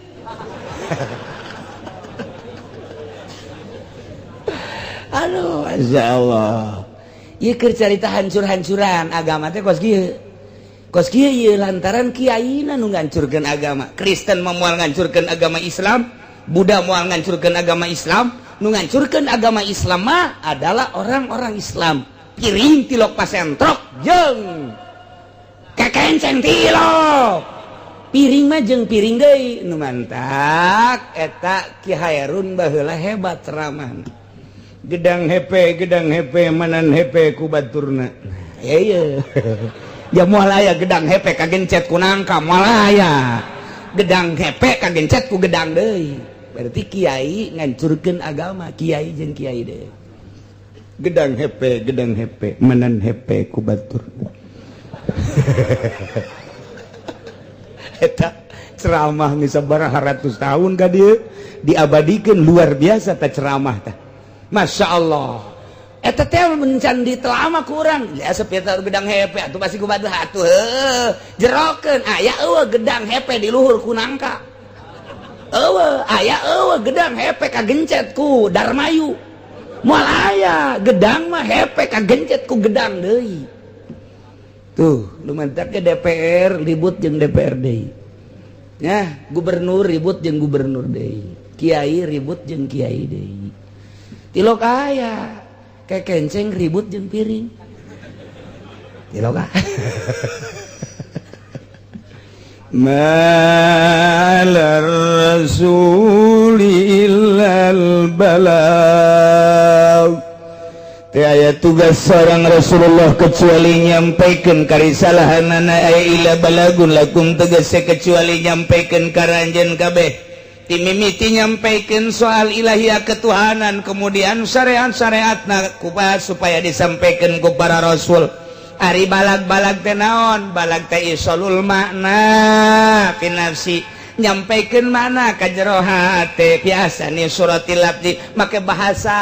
Aduh, masyaallah. Ieu keur carita hancur-hancuran agama teh kos kieu. Kos kieu ieu lantaran kiaina nu ngancurkeun agama. Kristen moal ngancurkeun agama Islam, Buddha moal ngancurkeun agama Islam, nu ngancurkeun agama Islam mah adalah orang-orang Islam. Piring tilok pasentrok jeung kekenceng tilok. Piring mah jeung piring deui nu mantak eta Ki Hairun baheula hebat ceramahna. Gedang hepe manan hepe ku baturna. Iya. Ya moal aya gedang hepe kagencet ku nangka moal aya. Gedang hepe kagencet ku gedang deui. Berarti kiai ngancurkeun agama, kiai jeung kiai deui. Gedang hepe manan hepe ku baturna. ceramah sabaraha ratus tahun ka dieu diabadikeun luar biasa teh ceramah teh. Masya Allah. Eta teh mencan ditelama ku urang. Asa peta gedang hepe atuh pasti ku baduh atuh jerokeun aya eueuh gedang hepe di luhur ku nangka. Eueuh gedang hepe kagencet ku Darmayu. Moal aya gedang mah hepe kagencet ku gedang deui. Tuh, lumantar ke DPR ribut jeung DPR deui. Ya, gubernur ribut jeung gubernur deui. Kiai ribut jeung kiai deui. Tilok aya kayak kenceng ribut jeung piring. Tilok aya. Malar rasulillal balagh. Teu aya tugas seorang Rasulullah kecuali nyampaikeun karisalahanana aya ila balagun lakum tegese kecuali nyampaikeun karanjeun kabeh. Timimiti nyampaikeun soal ilahiyah ketuhanan kemudian syariat-syariatna kupas supaya disampaikeun ku para rasul. Ari balag-balag teh naon? Balag teh isolul makna fi nafsi. Nyampaikeun makna ka jero hate biasa ni suratil abdi make bahasa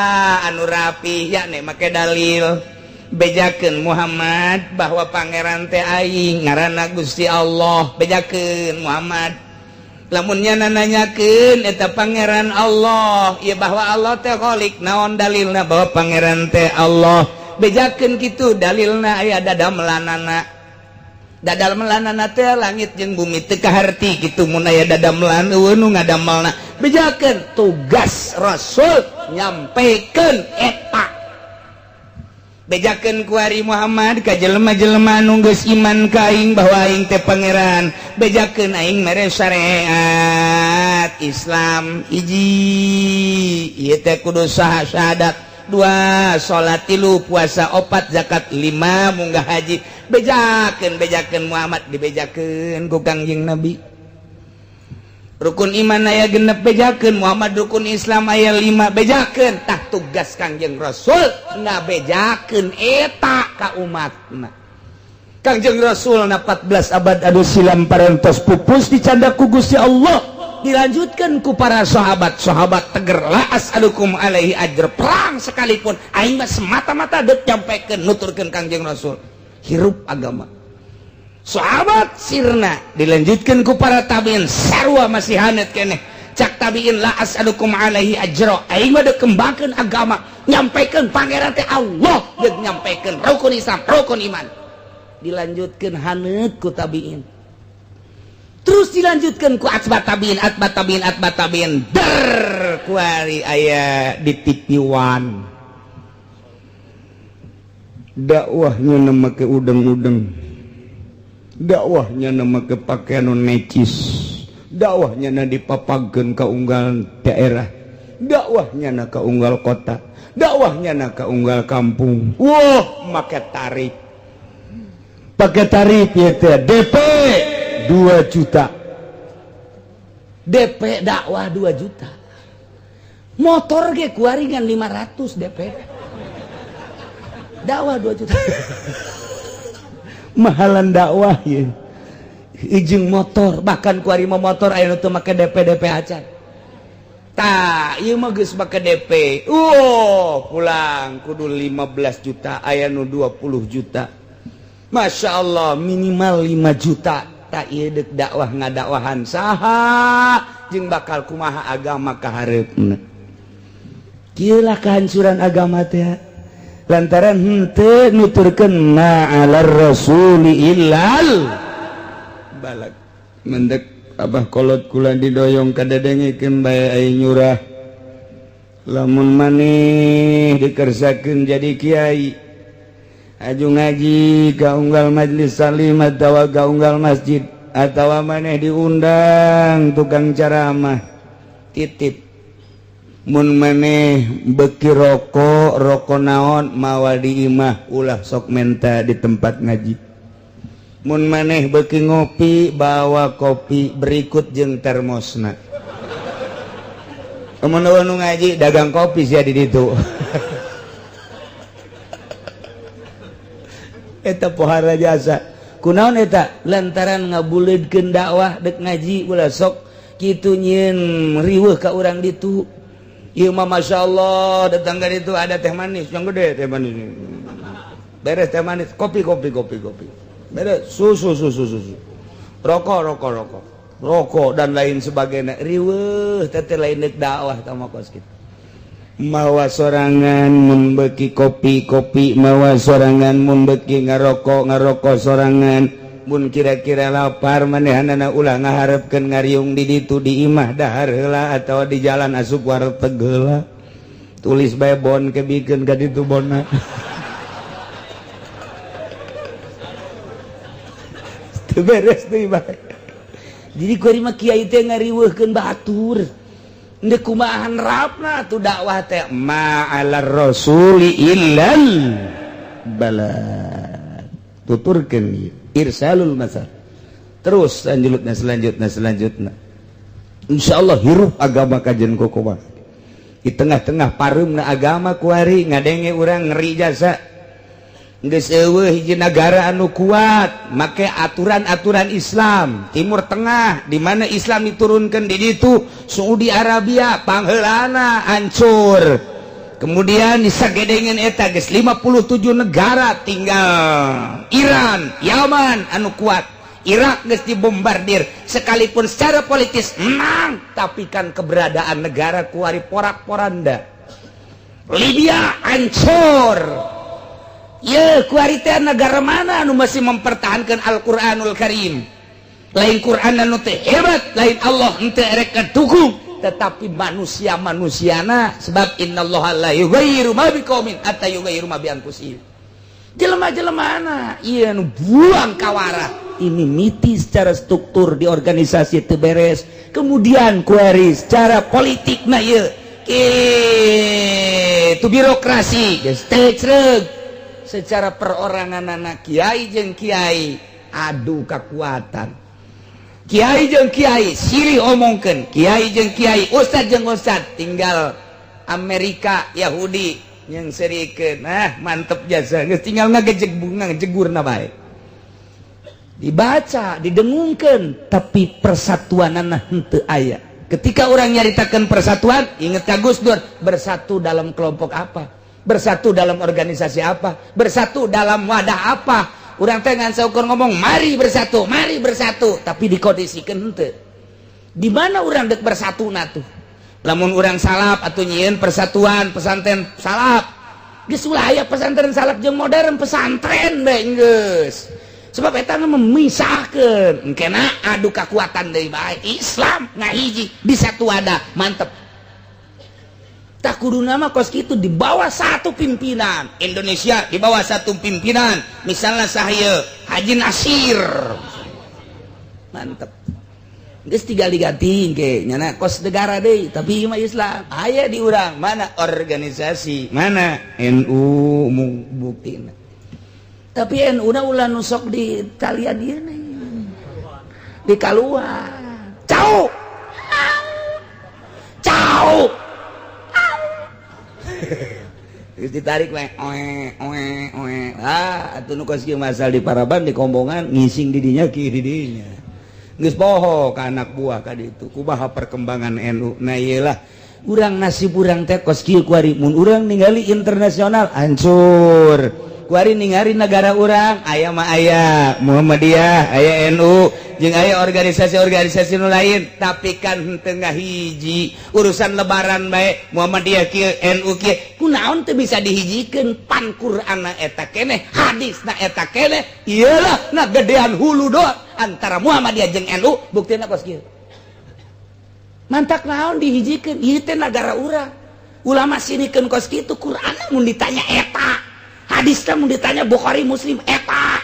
anu rapi yakni make dalil. Bejakeun Muhammad bahwa pangeran teh aing ngaranna Gusti Allah. Bejakeun Muhammad lamunnya nanyakeun eta pangeran Allah ya bahwa Allah teh khalik naon dalilna bahwa pangeran teh Allah. Bejakeun kitu dalilna aya dadamelanana. Dadamelanana teh langit jeung bumi teu kaharti kitu mun aya dadamelan eueuh nu ngadamelna. Bejakeun tugas Rasul nyampaikeun eta. Bejakeun ku ari Muhammad ka jelema-jelema anu geus iman ka aing bahwa aing teh pangeran. Bejakeun aing mere syariat Islam hiji ieu teh kudu syahadat 2 salat 3 puasa 4 zakat 5 munggah haji. Bejakeun Muhammad dibejakeun ku Kangjeng Nabi. Rukun iman aya 6 bejakeun Muhammad rukun Islam aya 5 bejakeun tah tugas Kangjeng Rasul ngabejakeun eta ka umatna. Kangjeng Rasul na 14 abad anu silam parantos pupus dicanda ku Gusti Allah dilanjutkan ku para sahabat teger la as'alukum alaihi ajr perang sekalipun aing mah semata-mata deuk nyampaikeun nuturkeun Kangjeng Rasul hirup agama. Sahabat sirna dilanjutkan ku para tabiin sarua masih hanet keneh cak tabiin la as'alukum alaihi ajra aing mah deuk kembangkeun agama nyampaikeun pangeran teh Allah deuk nyampaikeun rukun Islam rukun iman. Dilanjutkan hanet ku tabiin terus dilanjutkan ku atba tabiin der kuari aya di TV One dakwahnya nama ke udeng-udeng, dakwahnya nama ke pakaian necis, dakwahnya na dipapagkeun ka unggal daerah, dakwahnya na ka unggal kota, dakwahnya na ka unggal kampung. Wah, make tarif. Pakai tarif ya teh DP 2 juta. DP dakwah 2 juta. Motor ge kuaringan 500 DP. Dakwah 2 juta. Mahalan dakwah ya. Ijeng motor, bahkan kuari motor aya nu teu make DP acan. Tah, ieu mah geus make DP. Pulang kudu 15 juta, aya nu 20 juta. Masya Allah, minimal 5 juta. Tak ieu deuk dakwah ngadakwahan saha jeung bakal kumaha agama ka hareupna. Kieu lah kehancuran agama teh. Lantaran henteu nuturkeun ma'alar rasuli illal balag. Mendek abah kolot kula didoyong kadadengekeun bae ai nyurah. Lamun maneh dikersakeun jadi kiai aju ngaji ka unggal majlis salim atawa ka unggal masjid atawa maneh diundang tukang ceramah titip mun maneh beki rokok naon mawa di imah ulah sok menta di tempat ngaji. Mun maneh beki ngopi bawa kopi berikut jeung termosna. Mun nu ngaji dagang kopi sia di ditu. Eta pohara jasa kunaon eta lantaran ngabulidkeun dakwah dek ngaji ulah sok kitu nyieun riweuh ka urang ditu. Ieu mah masyaallah datang ka ditu ada teh manis yang gede teh manis. Beres teh manis, kopi. Beres susu. Rokok dan lain sebagainya. Riweuh teh lain deuk dakwah tama kos kitu. Mawa sorangan mun beuki kopi, mawa sorangan mun beuki ngarokok sorangan. Mun kira-kira lapar manehanana ulah ngaharepkeun ngariung di ditu di imah dahar heula atawa di jalan asup warteg heula. Tulis bae bon kebikeun ka ditu bonna. Teu beres deui bae. Jadi kuari mah kiai teh ngariweuhkeun batur. Ndek kumahan rapna tu dakwah teh ma'alar rasuli illal balad. Tuturkeun irsalul masar. Terus selanjutnya. Insyaallah hirup agama kajen kokoba. Di tengah-tengah pareumna agama kuari ngadenge urang ngeri jasa. Geus eueuh hiji nagara anu kuat make aturan-aturan Islam Timur Tengah di mana Islam diturunkan di ditu Saudi Arabia pangheulana hancur. Kemudian disagedengan eta geus 57 negara tinggal Iran, Yaman anu kuat. Irak geus dibombardir sekalipun secara politis menang tapi kan keberadaan negara kuari porak-poranda. Libya hancur. Ya, kuari teh negara mana anu masih mempertahankan Al-Qur'anul Karim? Lain Qur'an anu teh hebat, lain Allah henteu erek kadukung, tetapi manusia-manusiana sebab innallaha la yughayyiru ma biqaumin hatta yughayyiru ma bi anfusihim. Jelema-jelemana ieu anu buang kawara. Ini miti secara struktur di organisasi teu beres. Kemudian kuari secara politik na ieu itu birokrasi geus teu ceureuh. Secara perorangan anak kiai jeung kiai adu kekuatan. Kiai jeung kiai silih omongkeun, kiai jeung kiai, ustad jeung ustad tinggal Amerika Yahudi yang serikeun. Mantep jasa geus tinggal ngagejeg bunga ngejegurna bae. Dibaca, didengungkeun tapi persatuanana henteu aya. Ketika orang nyaritakeun persatuan, inget ka Gus Dur, bersatu dalam kelompok apa? Bersatu dalam organisasi apa? Bersatu dalam wadah apa? Urang teh ngan saukur ngomong mari bersatu, tapi dikondisikeun henteu. Di mana urang dek bersatu tuh? Lamun urang salap atuh nyieun persatuan pesantren salap. Geus ulah aya pesantren salap jeung modern pesantren bae geus. Sebab eta memisahkeun, engkena adu kekuatan deui bae. Islam ngahiji di satu wadah, mantep. Tak kudu nama kos kitu di bawah satu pimpinan. Indonesia di bawah satu pimpinan. Misalnya saya Haji Nasir. Mantep. Geus tinggal diganti ke nyana kos negara deui, tapi ieu mah Islam. Aya di urang mana organisasi, mana NU buktina. Tapi NU na ulah nusok di talian ieu di kaluar. Cau. Ditarik atuh nu kos kieu masal di Paraban di Kombongan ngising di dinya ki di dinya geus poho ka anak buah ka ditu kumaha perkembangan NU. Nah iyalah urang nasib urang teh kos kieu kuari mun urang ningali internasional hancur, kuari ningali negara urang aya mah aya Muhammadiyah, aya NU jeung aya organisasi-organisasi nu lain, tapi kan henteu ngahiji. Urusan lebaran bae Muhammadiyah kieu NU kieu kunaon teu bisa dihijikeun? Pan Qur'anna eta keneh, hadisna eta keneh, iyalah na gedean hulu doang antara Muhammadiyah jeung NU. Buktina kos kieu mantak naon dihijikeun? Ieu teh nagara urang. Ulama sinikeun kos kitu, Qur'anna mun ditanya eta, hadisna mun ditanya Bukhari Muslim eta.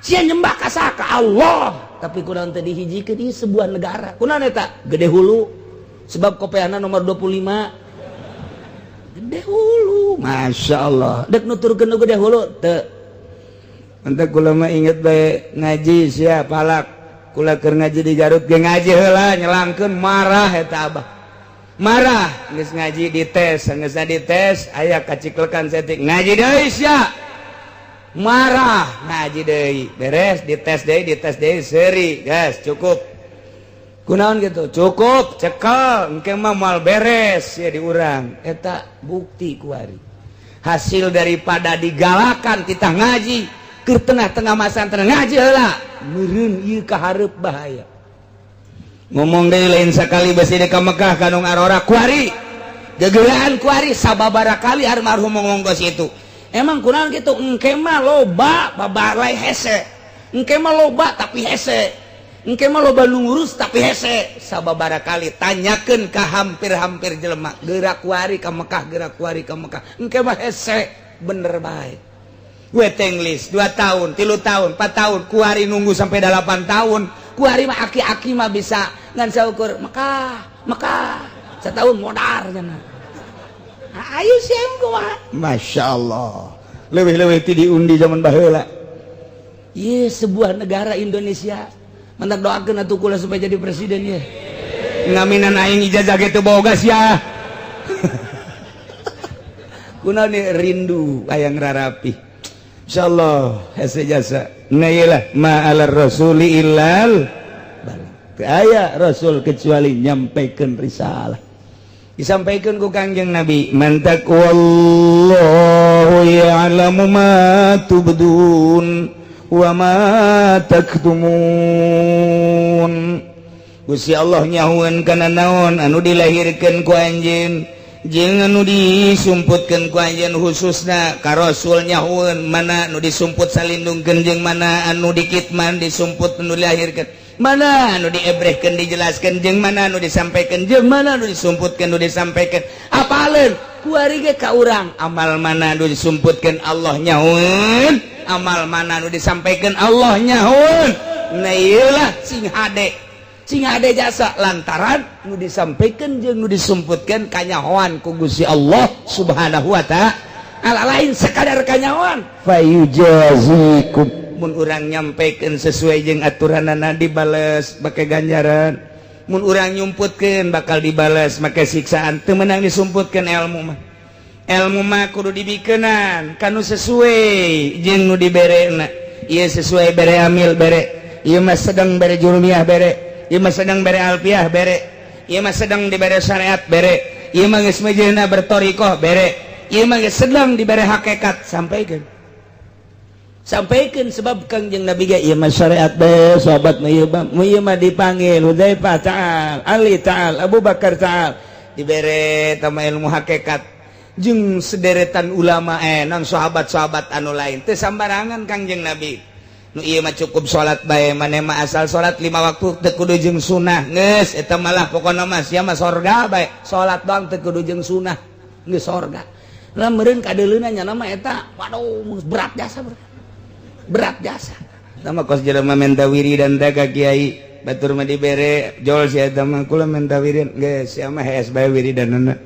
Sia nyembah ka saha? Ka Allah. Tapi kunaon teh dihijikeun? Ieu sebuah negara. Kunaon eta? Gede hulu. Sebab kopeana nomor 25. Gede hulu. Masya Allah. Dek nuturkeun nu gede hulu teu. Ente kula mah inget bae ngaji sia palak. Kula keur ngaji di Garut ge ngaji heula nyelangkeun marah eta abah. Marah geus ngaji dites, geus dites aya kaciklekan setik ngaji deui sia. marah ngaji deui beres dites deui seri guys cukup kunaon gitu cukup cekel engke mah moal beres ya di urang eta bukti kuari hasil daripada digalakan kita ngaji ke tengah-tengah masa tengah ngaji heula meureun ieu ka hareup bahaya ngomong deui lain sakali besi di ka Mekah kanung arora kuari gegelaan kuari sababaraha kali almarhum ngomong ka situ emang kunaon gitu engke mah loba babalai hese engke mah loba tapi hese engke mah loba nu ngurus tapi hese sababaraha kali tanyakeun ka hampir-hampir jelema gerak kuari ka Mekah gerak kuari ka Mekah engke mah hese bener bae waiting list 2 tahun 3 tahun 4 tahun kuari nunggu sampai 8 tahun kuari mah aki-aki mah bisa ngan saukur Mekah setahun modar cenah ayo siam kumaha Masya Allah leuwih-leuwih ti diundi zaman baheula ieu sebuah negara Indonesia mantak doakeun atuh kula supaya jadi presiden ye ngaminan aing ijazah gitu boga sia kunaon rindu aya ngrarapi insyaallah hese jasa na ieu lah ma alar rasuli illal teu aya rasul kecuali nyampaikeun risalah disampaikan ku Kangjeng Nabi man taqwallahu ya'lamu ma tubdun wa ma taktumun Gusti Allah nyahuan kana naon anu dilahirkeun ku anjeun jeung anu disumputkeun ku anjeun khususna ka Rasul nyahuan mana anu disumput salindungkeun jeung mana anu dikitman disumput anu dilahirkeun mana anu diebrehkeun dijelaskeun jeung mana anu disampaikan jeung mana anu disumputkeun anu disampaikan apaleun kuari ge ka urang amal mana anu disumputkeun Allah nyahoeun amal mana anu disampaikan Allah nyahoeun nah ieu lah sing hade jasa lantaran anu disampaikan jeung anu disumputkeun kanyahoan ku Gusti Allah Subhanahu wa ta'ala lain sekadar kanyahoan fayujazikum mun urang nyampaikeun sesuai jeung aturanana dibales make ganjaran mun urang nyumputkeun bakal dibales make siksaan teu meunang disumputkeun ilmu mah kudu dibikeunan kanu sesuai jeung nu diberena ieu sesuai bere amil bere ieu mah sedang bere jurumiyah bere ieu mah sedang bere alfiah bere ieu mah sedang dibere syariat bere ieu mah geus mejeuna bertorikoh bere ieu mah geus sedang dibere hakikat sampaikeun sebab Kangjeng Nabi ge ieu mah syariat bae sahabat mah ieu mah dipanggil Hudzaifah ta'al Ali ta'al Abu Bakar ta'al dibere tama ilmu hakikat jeung sederetan ulama non sahabat-sahabat anu lain teu sambarangan Kangjeng Nabi nu ieu mah cukup salat bae mane mah asal salat 5 waktu teu kudu jeung sunah geus eta malah pokona mah sia mah sorga bae salat doang teu kudu jeung sunah geus sorga lah meureun kadeuleunan nya mah eta waduh berat jasa nama kos jelema menta wiridan teh ka kiai batur mah dibere jol sia eta mah kula menta wiridan geus sia mah hees bae wiridanna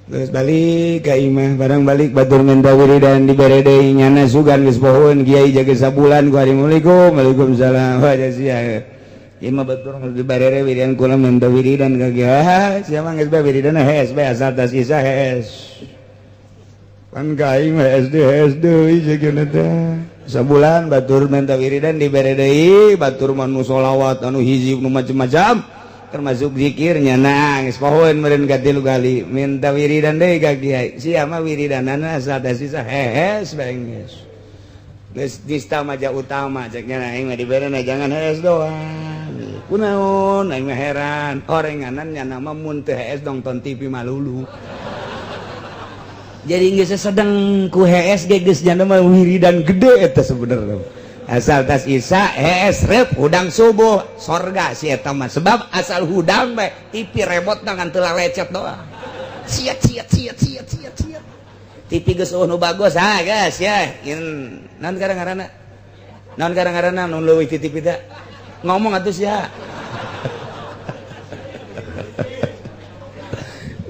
geus balik ka imah barang balik batur menta wiridan dibere deui nyana sugan geus pohoeun kiai jaga sabulan ku hari waalaikumsalam wa sia imah batur dibere wiridan kula menta wiridan ka kiai sia mah geus bae wiridan hees bae asal tas isa hees pan kaing SD jeung teh sabulan batur menta wiridan dibere deui batur mah nu sholawat anu hiji nu macam-macam termasuk zikirnya nangis pohoeun meureun ka 3 kali minta wiridan deui ka kiai sia mah wiridanana asal sisa hees bae geus dista maja utama ceknya aing mah diberena jangan hees doang kunaon aing mah heran orenganan nya nama mun teu hees nonton TV malulu jadi geus sedang ku HS geus jana mah wiridan gede eta sebenarnya asal tas isa HS rep hudang subuh sorga si eta mah sebab asal hudang bae TV remote ngan teu lecet doang ciat TV geus nu bagus guys ya naon garang-garana nu leuwih ti TV teh ngomong atuh sia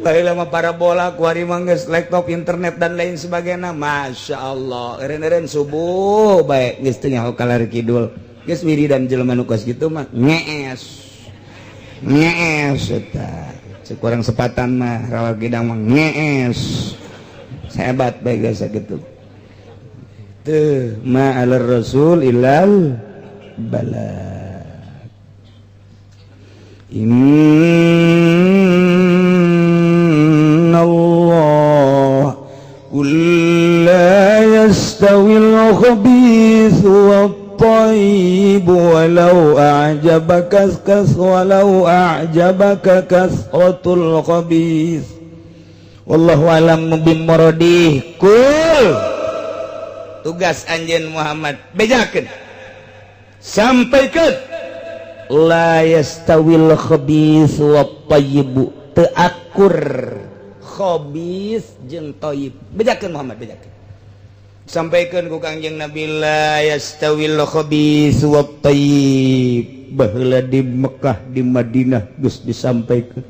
baheula mah parabola kuari mah geus laptop internet dan lain sebagainya Masya Allah eren subuh bae geus teu nyaho kalar kidul geus wiridan jelema nu kos kitu mah ngees eta cek urang sepatan mah rawal kidang mah ngees hebat bae geus sakitu teu ma'alar rasul ilal balag. Innallah qul la yastawil khabithu wat tayyib walau a'jabaka kasratul khabith wallahu alam bimuradih. Kul tugas anjeun Muhammad bejakeun sampaikan la yastawil khabith wat tayyib teu akur khabith jeung thayyib. Bejakeun Muhammad bejakeun sampaikan ku Kangjeng Nabi la yastawil khabith wat tayyib. Baheula di Mekah di Madinah geus disampaikan,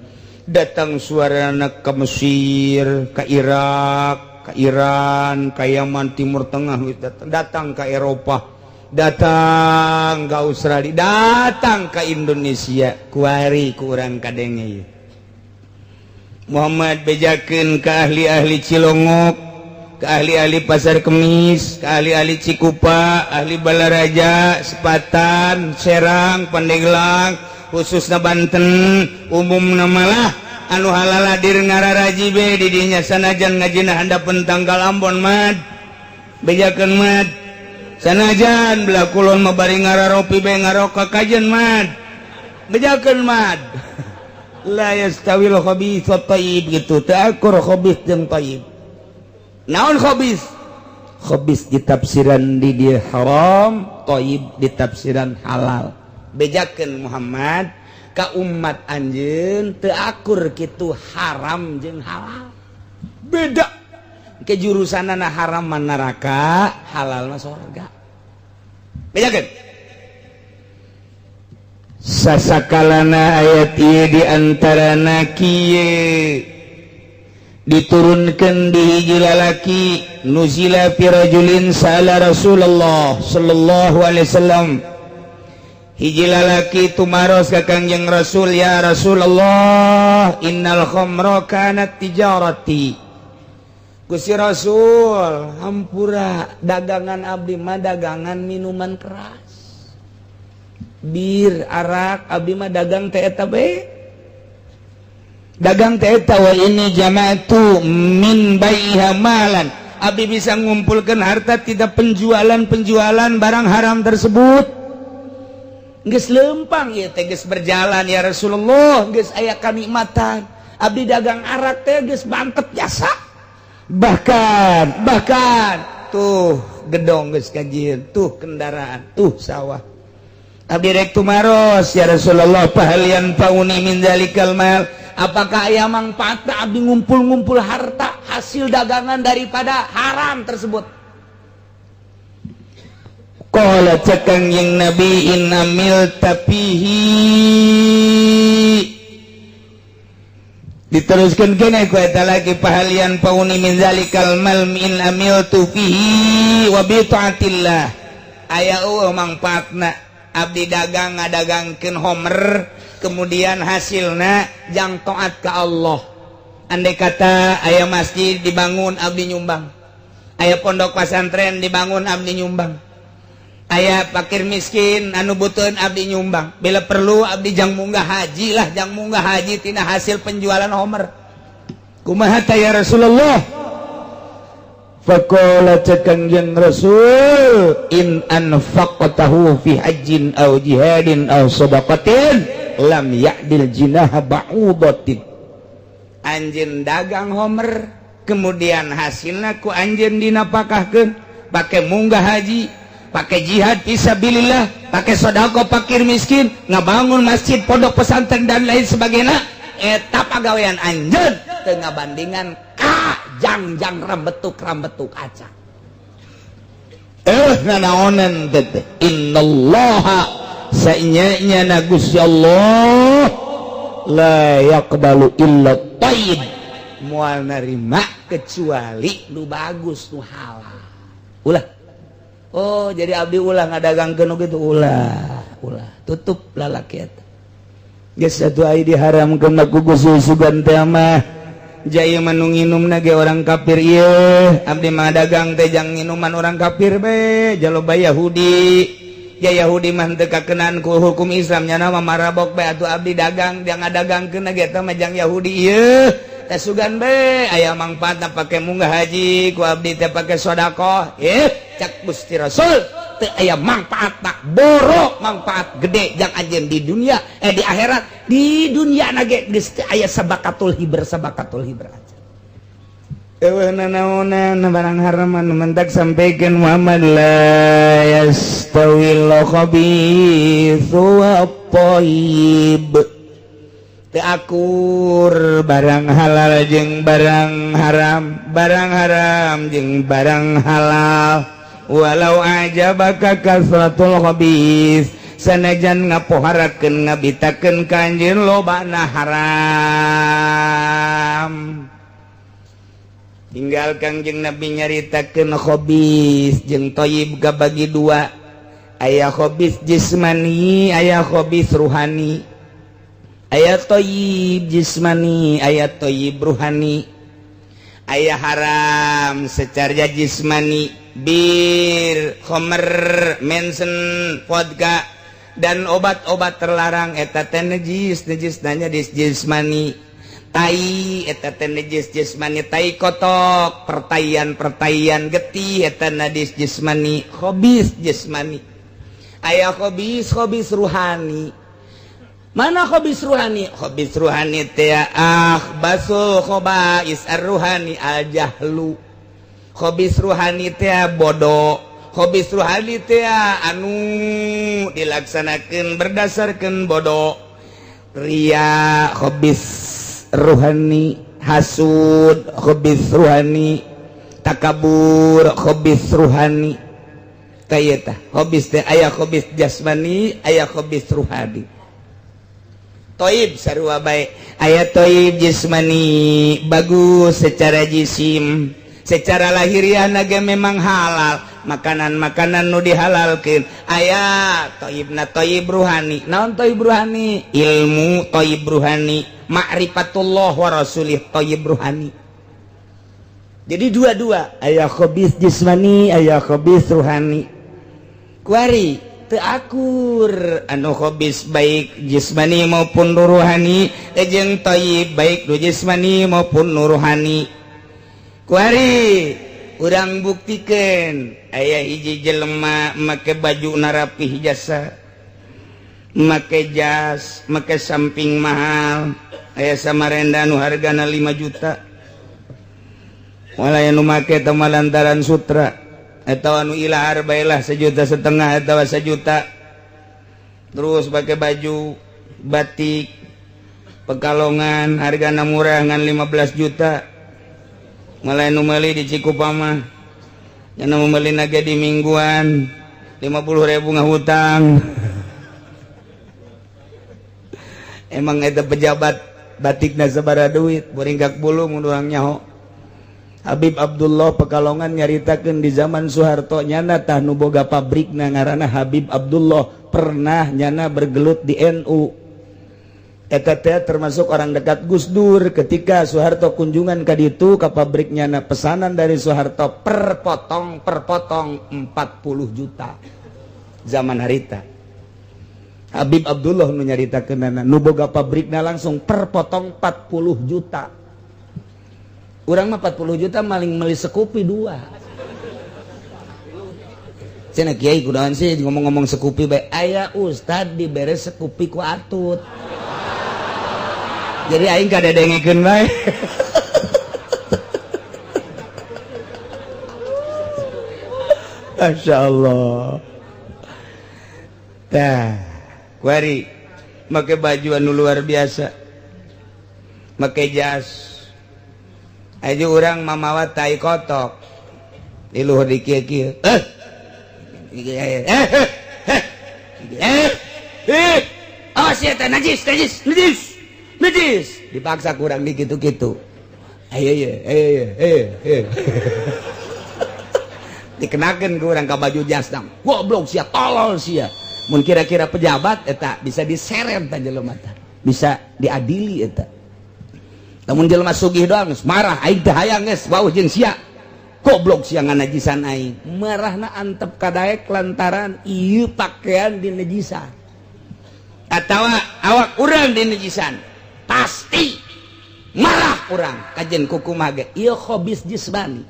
datang suarana ka Mesir, ka Irak, ka Iran, ka Yaman Timur Tengah, datang ka Eropa, datang ka Australia, datang ka Indonesia. Kuari ku urang kadenge Muhammad bejakeun ka ahli-ahli Cilongok, ka ahli-ahli Pasar Kemis, ka ahli-ahli Cikupa, ahli Balaraja, Sepatan, Serang, Pandeglang, khususna Banten, umumna malah anu halaladir ngararaji be di dinya sanajan ngajina handapeun tanggal Ambon mad bejakeun mad, sanajan belah kulon mah bari ngararopi be ngaroka kajen mad bejakeun mad. La yastawil khabith wat thayyib gitu, teu akur khabith jeung thayyib. Naon khabith? Khabith ditafsiran di dia haram, thayyib ditafsiran halal. Bejakeun Muhammad ka umat anjeun teu akur kitu haram jeung halal. Beda. Ke jurusanana haram mah neraka, halal mah surga. Bejakeun. Sasakalana ayat ieu di antarana kieu diturunkeun di hiji lalaki nuzila fi rajulin sa'ala Rasulullah sallallahu alaihi wasallam. Hiji lalaki tumaros ka Kangjeng Rasul, ya Rasulullah innal khamra kanat tijarati. Gusti Rasul, hampura dagangan abdi mah dagangan minuman keras, bir, arak, abdi mah dagang teh eta bae. Dagang teh eta wa ini jama'atu min baiha malan. Abdi bisa ngumpulkeun harta tidak penjualan barang haram tersebut. Geus leumpang ieu teh geus berjalan ya Rasulullah, geus aya kanikmatan. Abdi dagang arak teh geus bantep jasa. Bahkan tuh gedong geus kajieun, tuh kendaraan, tuh sawah. Abdi rek tumaros ya Rasulullah, pahalian pauni min zalikal mal. Apakah aya manfaatna abdi ngumpul-ngumpul harta hasil dagangan daripada haram tersebut? Qala cekang yang Nabi in amil tapihi. Diteruskan kena ku eta lagi pahalian pauni min zalikal mal in amil tufihi wa bi taatillah. Aya manfaatna abdi dagang ngadagangkeun homer, kemudian hasilna jang taat ka Allah. Andai kata aya masjid dibangun abdi nyumbang, aya pondok pesantren dibangun abdi nyumbang, aya fakir miskin anu butuheun abdi nyumbang, bila perlu abdi jang munggah haji lah, jang munggah haji tina hasil penjualan homer. Kumaha ta ya Rasulullah? Faqala Kangjeng Rasul in anfaqtahu fi hajjin aw jihadin aw shadaqatin lam ya'dil jinaha ba'udatin. Anjeun dagang homer, kemudian hasilna ku anjeun dinapakahkeun, pake munggah haji, pake jihad fisabilillah, pake sedekah fakir miskin, ngabangun masjid, pondok pesantren dan lain sebagainya, eta pagawean anjeun teu ngabandingan ka jangjang rambetuk aca. Nanaonan teh innallaha sa'nya Gusti Allah la yaqbalu illa thayyib, moal narima kecuali nu bagus nu halal. Ulah. Oh, jadi abdi ulah ngadagangkeun kitu ulah. Tutup lalaki eta. Geus atuh ai diharamkeun ku Gusti Sugan teh mah Jaya menunginum nage orang kafir iya abdi mah dagang teh jang minuman orang kafir be jaloba Yahudi ya Yahudi mah teu kakenaan ku hukum Islam nya nama marabok be atuh abdi dagang jangan dagangkeun nage teh mah jang Yahudi ieu teh sugan be aya mangpaatna pake munggah haji ku abdi teh pake sedekah cak Gusti Rasul teu aya mangpaatna boro mangpaat gede jang anjeun di dunia di akhirat di dunia nage geus teu aya sabakatul hibr aja eueuh nanaonan barang haraman mentak sampaikan Muhammad la yastawil khabithu wat-thayyib teu akur barang halal jeung barang haram jeung barang halal walau ajabaka kasratul khabis sanajan ngapoharakeun ngabitakeun ka anjeun lobana haram tinggal Kangjeng Nabi nyaritakeun khabis jeung thayyib kabagi dua aya khabis jismani aya khabis ruhani aya thayyib jismani aya thayyib ruhani aya haram secara jismani bir, khamr, mensen, vodka dan obat-obat terlarang eta teh najis nanya jismani tai eta teh najis jismani tai kotok pertaian getih eta najis jismani khabis jismani aya khabis ruhani mana khabis ruhani teh basul khabais ar-ruhani al-jahlu khabis ruhani teh bodoh khabis ruhani teh anu dilaksanakeun berdasarkan bodoh ria khabis ruhani hasud khabis ruhani takabur khabis ruhani kaya tah khabis teh aya khabis jasmani aya khabis ruhani thayyib sarua bae aya thayyib jismani bagus secara jisim secara lahiriah nage memang halal makanan nu dihalalkeun aya thayyibna thayyib ruhani naon thayyib ruhani ilmu thayyib ruhani ma'rifatullah wa rasulih thayyib ruhani jadi dua-dua aya khabis jismani aya khabis ruhani kuari teu akur anu khabis baik jismani maupun ruhani jeung thayyib baik nu jismani maupun ruhani kuari urang buktikeun aya hiji jelema make baju narapih jasa make jas make samping mahal aya samarenda nu hargana 5 juta walaya nu make teh lantaran sutra eta anu ilahar baelah 1,5 juta atawa 1 juta terus pakai baju batik Pekalongan hargana murah ngan 15 juta malah nu meuli di Cikupama nya nu meuli nage di mingguan 50.000 ngahutang emang eta pejabat batikna sabaraha duit boringgak bulu mun urang nyaho Habib Abdullah Pekalongan nyaritakeun di zaman Soeharto nyana tah nu boga pabrikna ngaranna Habib Abdullah pernah nyana bergelut di NU eta teh termasuk orang dekat Gus Dur ketika Soeharto kunjungan ka ditu ka pabrik nyana pesanan dari Soeharto per potong 40 juta zaman harita Habib Abdullah nu nyaritakeun nu boga pabrikna langsung per potong 40 juta urang mah 40 juta maling meuli sekupi 2 cenah kiai kunaon sih ngomong-ngomong sekupi bae aya ustad dibere sekupi ku atut jadi aing kada dengekeun bae masyaallah tah kuari make baju anu luar biasa make jas aja urang mamawa tai kotok di luhur di kieu-kieu awas ya teh najis dipaksa kurang di gitu-gitu ayo dikenakeun ku urang ka baju jas tang goblok sia tolol sia mun kira-kira pejabat eta bisa diseret tah jelema tah bisa diadili eta Lamun jelema sugih doang geus marah aing teh hayang geus bau jeung sia. Goblok sia nganajisan aing. Marahna antep kadaek lantaran ieu pakaian dinajisan. Atawa awak urang dinajisan. Pasti marah urang kajen kukumaha ge. Ieu khobis jismani.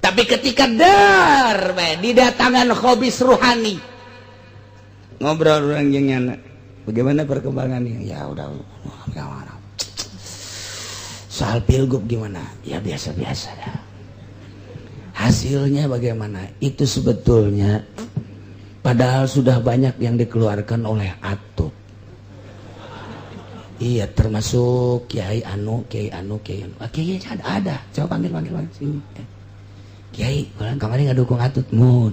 Tapi ketika dar didatangan khobis ruhani. Ngobrol urang jeung nyana. Bagaimana perkembangannya? Ya udah gimana? Soal pilgub gimana? Ya biasa-biasa dah. Hasilnya bagaimana? Itu sebetulnya padahal sudah banyak yang dikeluarkan oleh Atut. Iya, termasuk Kiai Anu. Kiai ada. Coba panggil sini. Kiai, kemarin nggak dukung Atut mood.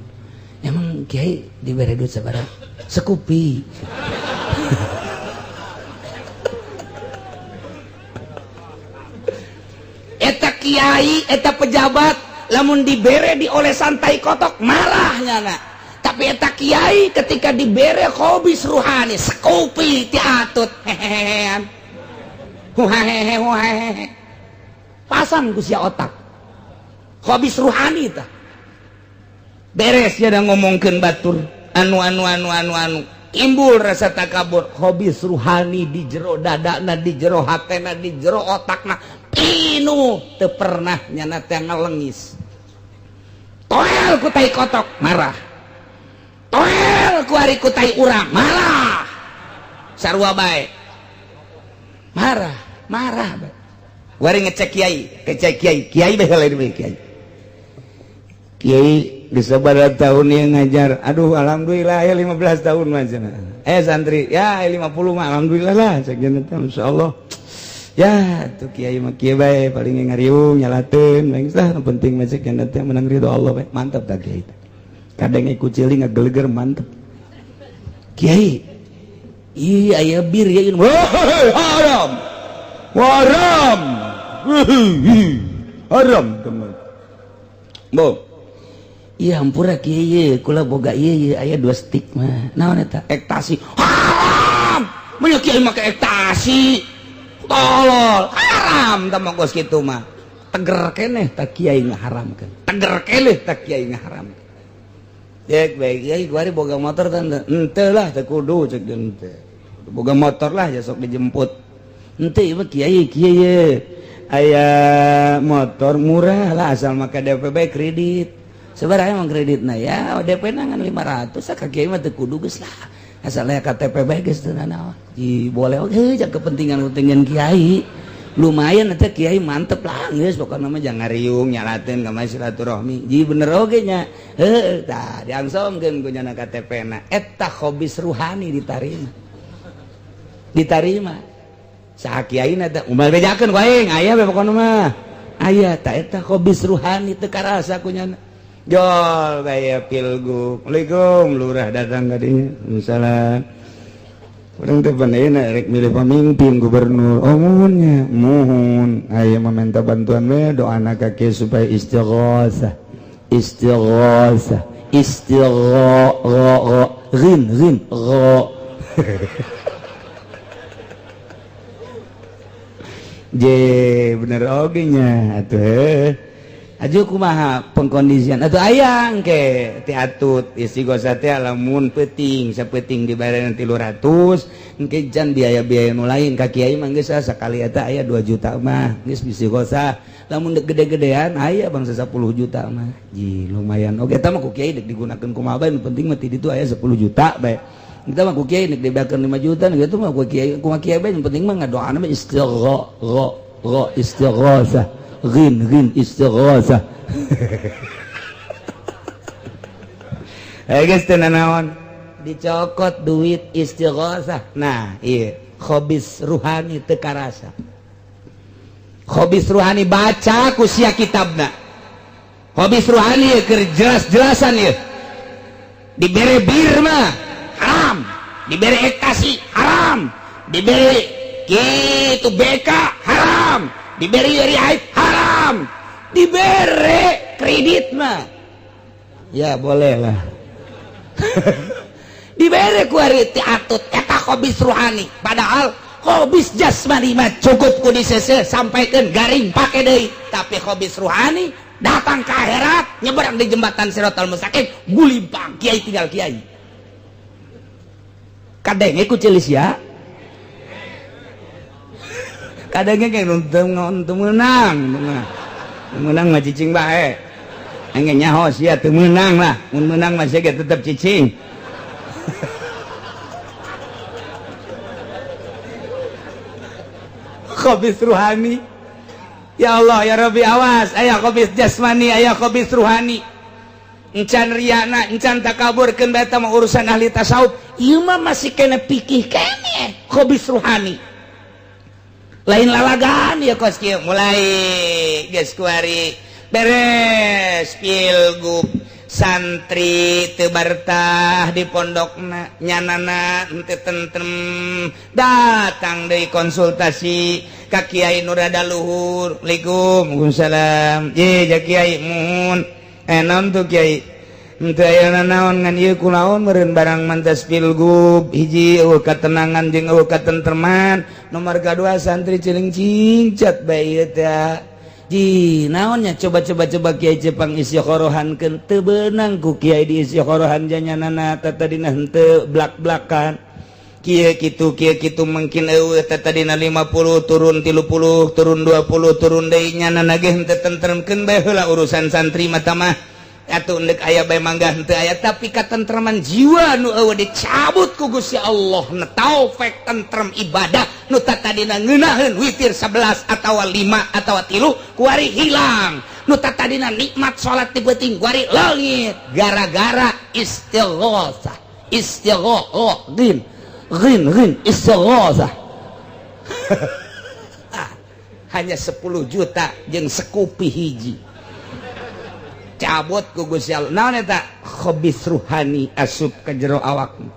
Emang Kiai diberi duit sabaraha? Sekupi. Eta kiai, eta pejabat, lamun dibere dioleh santai kotok marahnya nak. Tapi eta kiai ketika dibere khobis ruhani, sekupi ti Atut, hehehean, huhehehe, pasang ku sia otak, khobis ruhani ta. Beres ya dah ngomongkeun batur, anu. Timbul rasa takabur, khobis ruhani di jero dadana, di jero hatena, di jero otakna. Pinu teu pernah nyana teh ngalengis. Toel ku tai kotok marah. Toel ku ari ku tai urang marah. Sarua bae. Marah bae. Wari ngecek kiai bae heula di kiai. Kiai geus sabaraha tahun ieu ngajar. Aduh alhamdulillah ya 15 tahun mah cenah. Santri ya 50 mah alhamdulillah lah cek teh insyaallah. Ya tuh kiai mah kiai bae paling ngariung nyalateun bae lah penting mah cek teh menang ridho Allah bae mantap tah kiai teh. Kadang ikut ciling ngageleger mantep. Kiai iya aya bir ya haram. Haram teman. Bo. Iya hampura kiai kula boga ieu aya 2 stick mah. Naon eta? Ekstasi. Haram. Mun kiai make ekstasi. Tolol, haram tah mongkos kitu mah. Teger keneh tak kiai ngaharamkeun. Teger keneh tak kiai ngaharamkeun. Cek bae kiai kuari boga motor teh henteu lah teu kudu cek henteu. Boga motor lah ya sok dijemput. Henteu ieu mah kiai aya motor murah lah asal make DP bae kredit. Sabaraha emang kreditna ya DP-na ngan 500 ka kiai mah teu kudu geus lah. Asal aya KTP bae geus teu naon. Di boleh oge jak kepentingan kiai. Lumayan eta kiai mantep lah geus pokona mah jangan ngariung nyalateun ka silaturahmi. Ji bener oge nya. Heuh tah diangsongkeun ku nyana KTP-na. Eta khobis ruhani ditarima. Saha kiaina teh umal bejakeun ku aing aya bae pokona mah. Aya tah eta khobis ruhani teu karasa ku nyana. Jol kayak pilgub. Assalamualaikum lurah datang kadinya. Misalnya orang teh pandaina rek milih pemimpin gubernur. Oh mohon aya meminta bantuan we doana ka kieu supaya istighosah. Rin ro. Je bener oge nya atuh Aju kumaha pengkondisian atau ayang ke ti Atut istighosah teh lamun peuting sapeuting dibayaran 300 engke jan biaya-biaya nu lain ka kiai mah geus sakali eta aya 2 juta mah geus istighosah lamun gede-gedean aya bangsa 10 juta mah ji lumayan oge eta mah ku kiai dek digunakeun kumaha bae nu penting mah ti ditu aya 10 juta bae kita mah ku kiai dek dibayakeun 5 juta gitu mah ku kiai bae nu penting mah ngadoana mah istighosah Rin istighosah. Guys tenanawan dicokot duit istighosah. Nah, iya khobis ruhani teu karasa. Khobis ruhani baca ku sia kitabna. Khobis ruhani keur jelas-jelasan ieu. Dibere bir mah haram, dibere ekstasi haram, dibere kitu BK haram. Diberi riait haram, diberi kredit mah ya boleh lah. Diberi ku ari ti Atut eta khobis ruhani padahal hobis jasmani mah cukup ku disese sampaikan garing pake deui tapi hobis ruhani datang ke akhirat nyebrang di jembatan Siratal Mustaqim gulimpang kiai tinggal kiai kadenge ku ceulis ya kadenge ge nuntun menang mah cicing bae engge nyaho sia teu meunang lah mun meunang mah sia ge tetep cicing hobis ruhani ya Allah ya Rabbi awas aya hobis jasmani aya hobis ruhani encan riyana encan takaburkeun bae mah urusan ahli tasawuf ieu mah masih kena pikih keneh hobis ruhani lain lalagan ya kos kieu mulai geus kuari beres pilgub santri teu bartah di pondokna nyanana henteu tentrem datang deui konsultasi ka kiai nu rada luhur Waalaikumsalam ye ja kiai muhun naon tuh kiai henteu aya naon ngan ieu kunaon meureun barang mantas pilgub hiji eueuh katenangan jeung eueuh katentreman nomor kadua santri ceuling cincat bae ieu teh ji naonnya coba kiai Jepang istikharohankeun teu beunang ku kiai di istikharohan janyanana tatadina henteu blak-blakan kieu kitu mungkin eueuh tatadina 50 turun 30 turun 20 turun deui nyanana ge henteu tentremkeun bae heula urusan santri mah mah atuh endek aya bae mangga henteu aya tapi katentreman jiwa nu eueuh dicabut ku Gusti Allah na taufik tentrem ibadah nu tatadina ngeunaheun witir 11 atawa 5 atawa 3 kuari hilang nu tatadina nikmat salat ti beuting kuari leungit gara-gara istighatsah gin istighatsah hanya 10 juta jeung sekupi hiji cabut ku Gusti Allah naon eta hobis ruhani asup ka jero awakna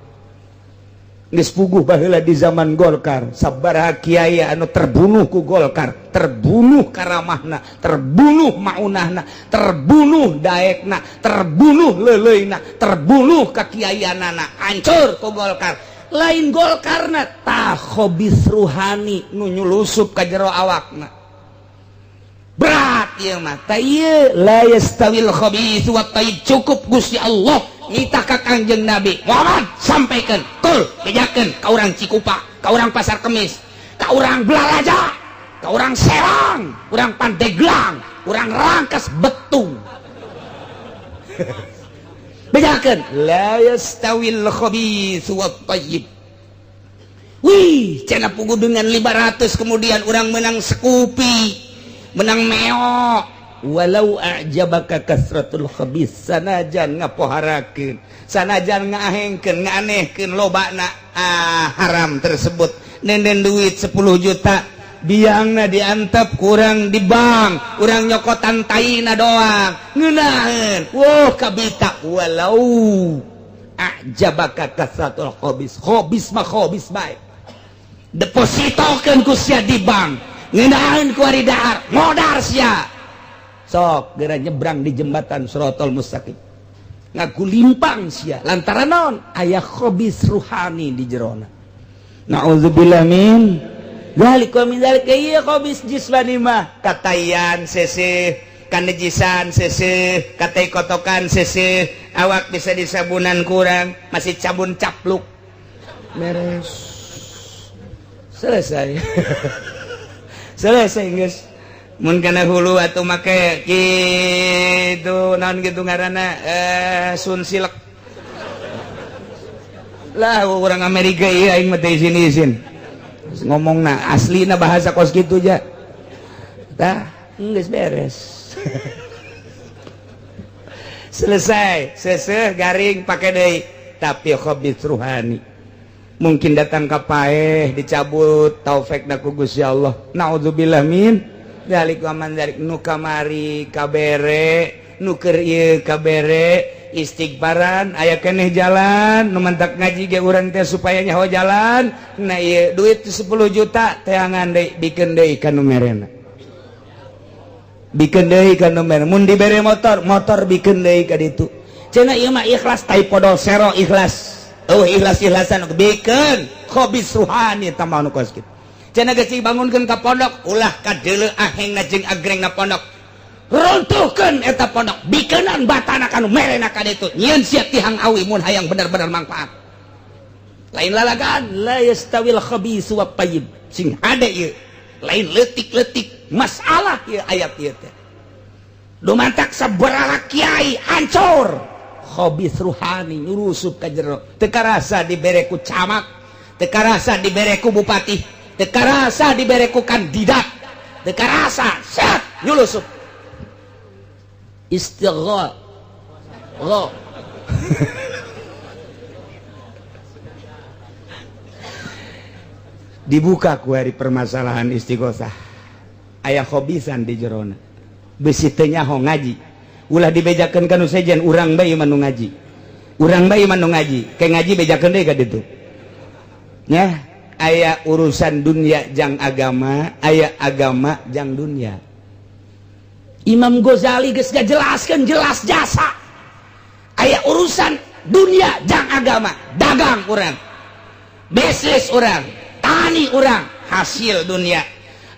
geus puguh baheula di zaman Golkar sabaraha kiai anu terbunuh ku Golkar terbunuh karamahna terbunuh maunahna terbunuh daekna terbunuh leuleuina terbunuh kakiaianana hancur ku Golkar lain Golkarna tah hobis ruhani nu nyulusup ka jero awakna berat ieu mah ta ieu la yastawil khabith wa tayyib cukup Gusti Allah ngitah ka Kangjeng Nabi Muhammad sampaikan kul bejakeun ka urang Cikupa ka urang Pasar Kemis ka urang Blalaja ka urang Serang urang Pandeglang urang Rangkas Betung bejakeun la yastawil khabith wa tayyib wih cenah puguh dengan 500 kemudian urang menang sekupi menang meo walau a'jabaka kasratul khabis sanajan ngapoharakeun sanajan ngahengkeun nganehkeun lobana haram tersebut nenden duit 10 juta biangna diantep kurang di bank urang nyokotan taina doang ngeunaheun woh kabita walau a'jabaka kasratul khabis mah khabis bae depositokeun ku sia di bank ngeundahan ku ari dahar modar sia sok geura nyebrang di jembatan Siratal Mustaqim ngagulimpang sia lantaran naon aya hobis ruhani di jerona naudzubillah min zalika min zalika ieu hobis jismani mah katayan seseh kanejisan seseh katay kotokan seseh awak bisa disabunan kurang masih cabun capluk beres selesai selesai guys mun kana hulu atuh make kitu naon kitu ngaranna sun silek lah orang Amerika ieu aing mah teh izin ngomongna aslina bahasa kos kitu ja tah geus beres selesai seseh garing pake deui tapi hobis ruhani mungkin datang ka paeh dicabut taufik ku Gusti Allah naudzubillah min zalika man zalik nu kamari kabere nu keur ieu kabere istighfaran aya keneh jalan nu mentak ngaji ge urang teh supaya nyaho jalan na ieu duit 10 juta teangan deui bikeun deui ka nu merena bikeun deui ka nu merena mun dibere motor bikeun deui ka ditu cenah ieu mah ikhlas taipodol sero ikhlas ikhlas-ikhlasan bikeun hobis ruhani tamah nu kos kitu cenah geus dibangunkeun ka pondok ulah kadeuleu ahengna jeung agrengna pondok runtuhkeun eta pondok bikeunan batana kanu merena ka ditu nyieun sia tihang awi mun hayang bener-bener manfaat lain lalagaan la yastawil khabisu wat thayyib sing hade ieu lain leutik-leutik masalah ieu ayat ieu teh dumantak sabaraha kiai hancur khabis ruhani nyurusup ka jero teu karasa dibere ku camat teu karasa dibere ku bupati teu karasa dibere ku kandidat teu karasa set nyulusup istighfar dibuka ku hari permasalahan istighosah aya khobisan di jerona besi teu nyaho ngaji ulah dibejakeun kanu sejen urang bae manu ngaji urang bae manu ngaji ke ngaji bejakeun deui ka ditu nya aya urusan dunia jang agama aya agama jang dunia Imam Ghazali geus ngajelaskeun jelas jasa aya urusan dunia jang agama dagang urang bisnis urang tani urang hasil dunia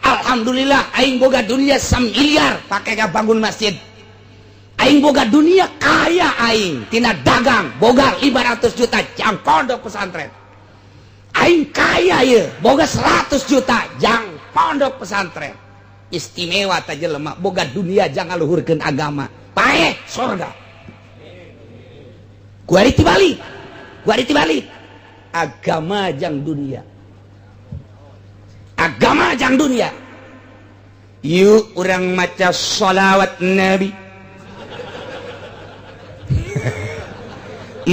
alhamdulillah aing boga dunia 1 miliar pake bangun masjid aing boga dunia kaya aing tina dagang boga 500 juta jang pondok pesantren aing kaya ye boga 100 juta jang pondok pesantren istimewa ta jelema boga dunia jang ngaluhurkeun agama paeh surga kuari tibalik agama jang dunia agama jang dunia yuk urang maca sholawat nabi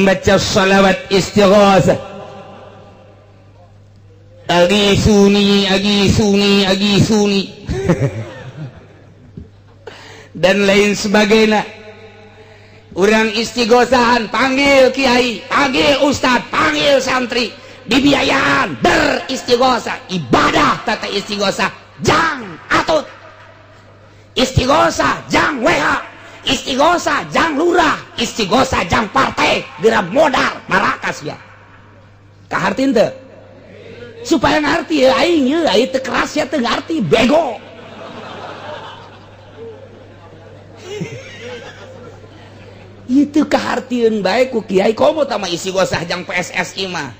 baca sholawat istighosah agisuni dan lain sebagainya urang istighosahan panggil kiai panggil ustad panggil santri dibiayaan beristighosa ibadah tata istighosa jang atut istighosa jang WH istighosa jang lurah istighosa jang partai gerak modal marakas ya kahartin teu supaya ngarti ya aing ye aing teu keras ya teu ngarti bego itu kahartieun bae ku kiai komo tama istighosa jang PSSI mah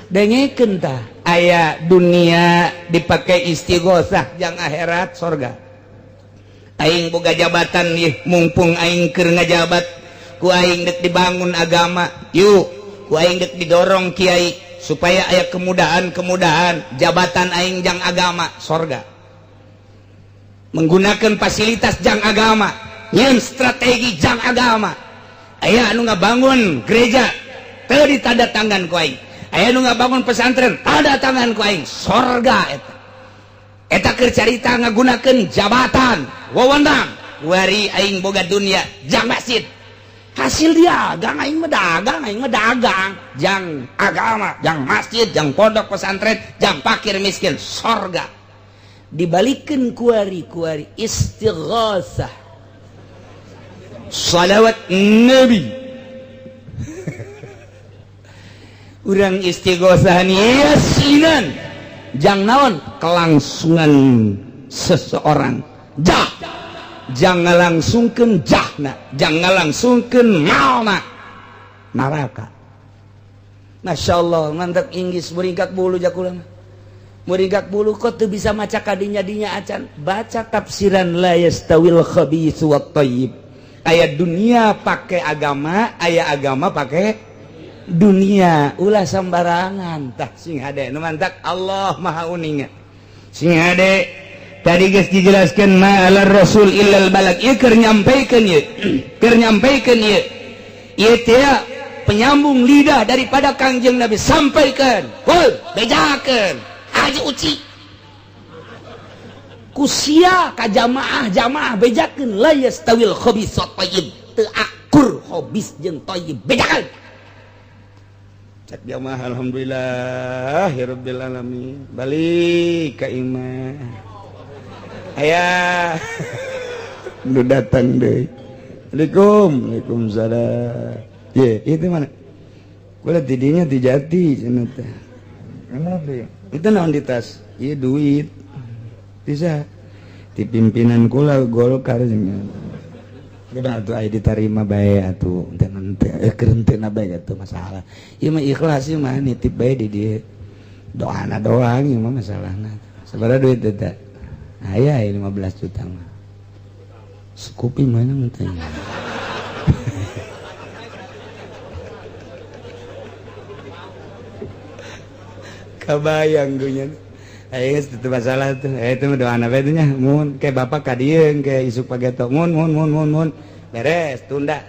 dengekeun tah aya dunia dipakai istighosah jang akhirat surga aing boga jabatan ieu mumpung aing keur ngajabat ku aing dek dibangun agama yuk ku aing dek didorong kiai supaya aya kemudahan jabatan aing jang agama surga menggunakan fasilitas jang agama nyen strategi jang agama aya anu ngabangun gereja teu ditandatangan ku aing aya anu ngabangun pesantren tanda tangan ku aing surga eta keur carita ngagunakeun jabatan wewenang wari aing boga dunia jang masjid hasil dia dagang aing mah dagang jang agama jang masjid jang pondok pesantren jang fakir miskin surga dibalikeun kuari istighosah salawat nabi urang istighosahan yasinan jang naon kelangsungan seseorang jang ngalangsungkeun jahna jang ngalangsungkeun maona neraka masyaallah mantap inggis muringkak bulu jakulang muringkak bulu kok teu bisa maca kadinya-dinya acan baca tafsiran la yastawil khabithu wat thayyib aya dunia pakai agama aya agama pakai dunia ulah sembarangan tah sing hade nu mantap Allah maha uninga sing hade tadi geus dijelaskeun ma'alar rasul illal balag ieu keur nyampaikeun ieu ieu teh penyambung lidah daripada Kangjeng Nabi sampaikan hul bejakeun haji uci kusia ka jamaah bejakeun la yastawil khabis wat thayyib teu akur khabis jeung thayyib bejakeun cek jamaah alhamdulillahirabbil alamin balik ka imah aya nu datang deui Waalaikumsalam itu mana kula tidinya di Jati cenah teh itu naon di tas ieu duit bisa di pimpinan kula Golkar cenah kumaha atuh aya diterima bae atuh teh keureun teu na bae atuh masalah ieu mah ikhlas ieu mah nitip bae di dieu doana doang ieu mah masalahna sabaraha duit teh teh aya 15 juta mah Scoopy mana teh kabayang gunya ayo itu masalah tuh itu mah doana bae nya mun kayak bapak ka dieu kayak isuk pageto mun beres tunda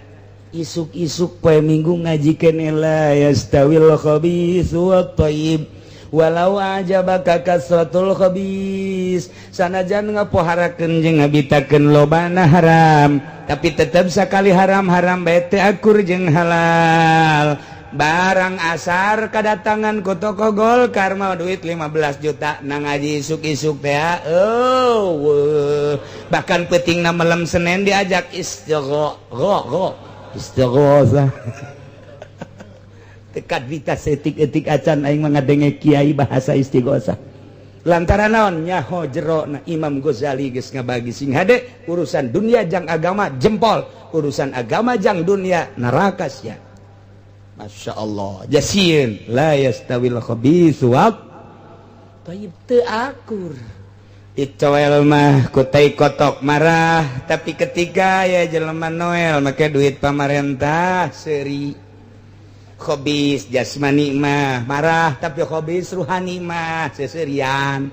isuk-isuk poe minggu ngajikeun la yastawil khabithu wat thayyib walau ajabaka kasratul khabis sanajan ngapoharakeun jeung ngabitakeun lobana haram tapi tetep sakali haram-haram bae teh akur jeung halal barang asar kedatangan ku toko Golkar mah duit 15 juta nang ngaji isuk-isuk teh bahkan peutingna malam Senin diajak istighosa tekad vita setik-etik acan aing mengadenge kiai bahasa istighosa lantaran naon nyaho jero na Imam Ghazali geus ngabagi sing hade urusan dunia jang agama jempol urusan agama jang dunia neraka sia. Masya Allah jasin la yastawil khabithu wat thayyib teu akur dicowel mah ku tai kotok marah tapi ketika ya jelema Noel make duit pamarentah seuri khabis jasmani mah marah tapi khabis ruhani mah seseurian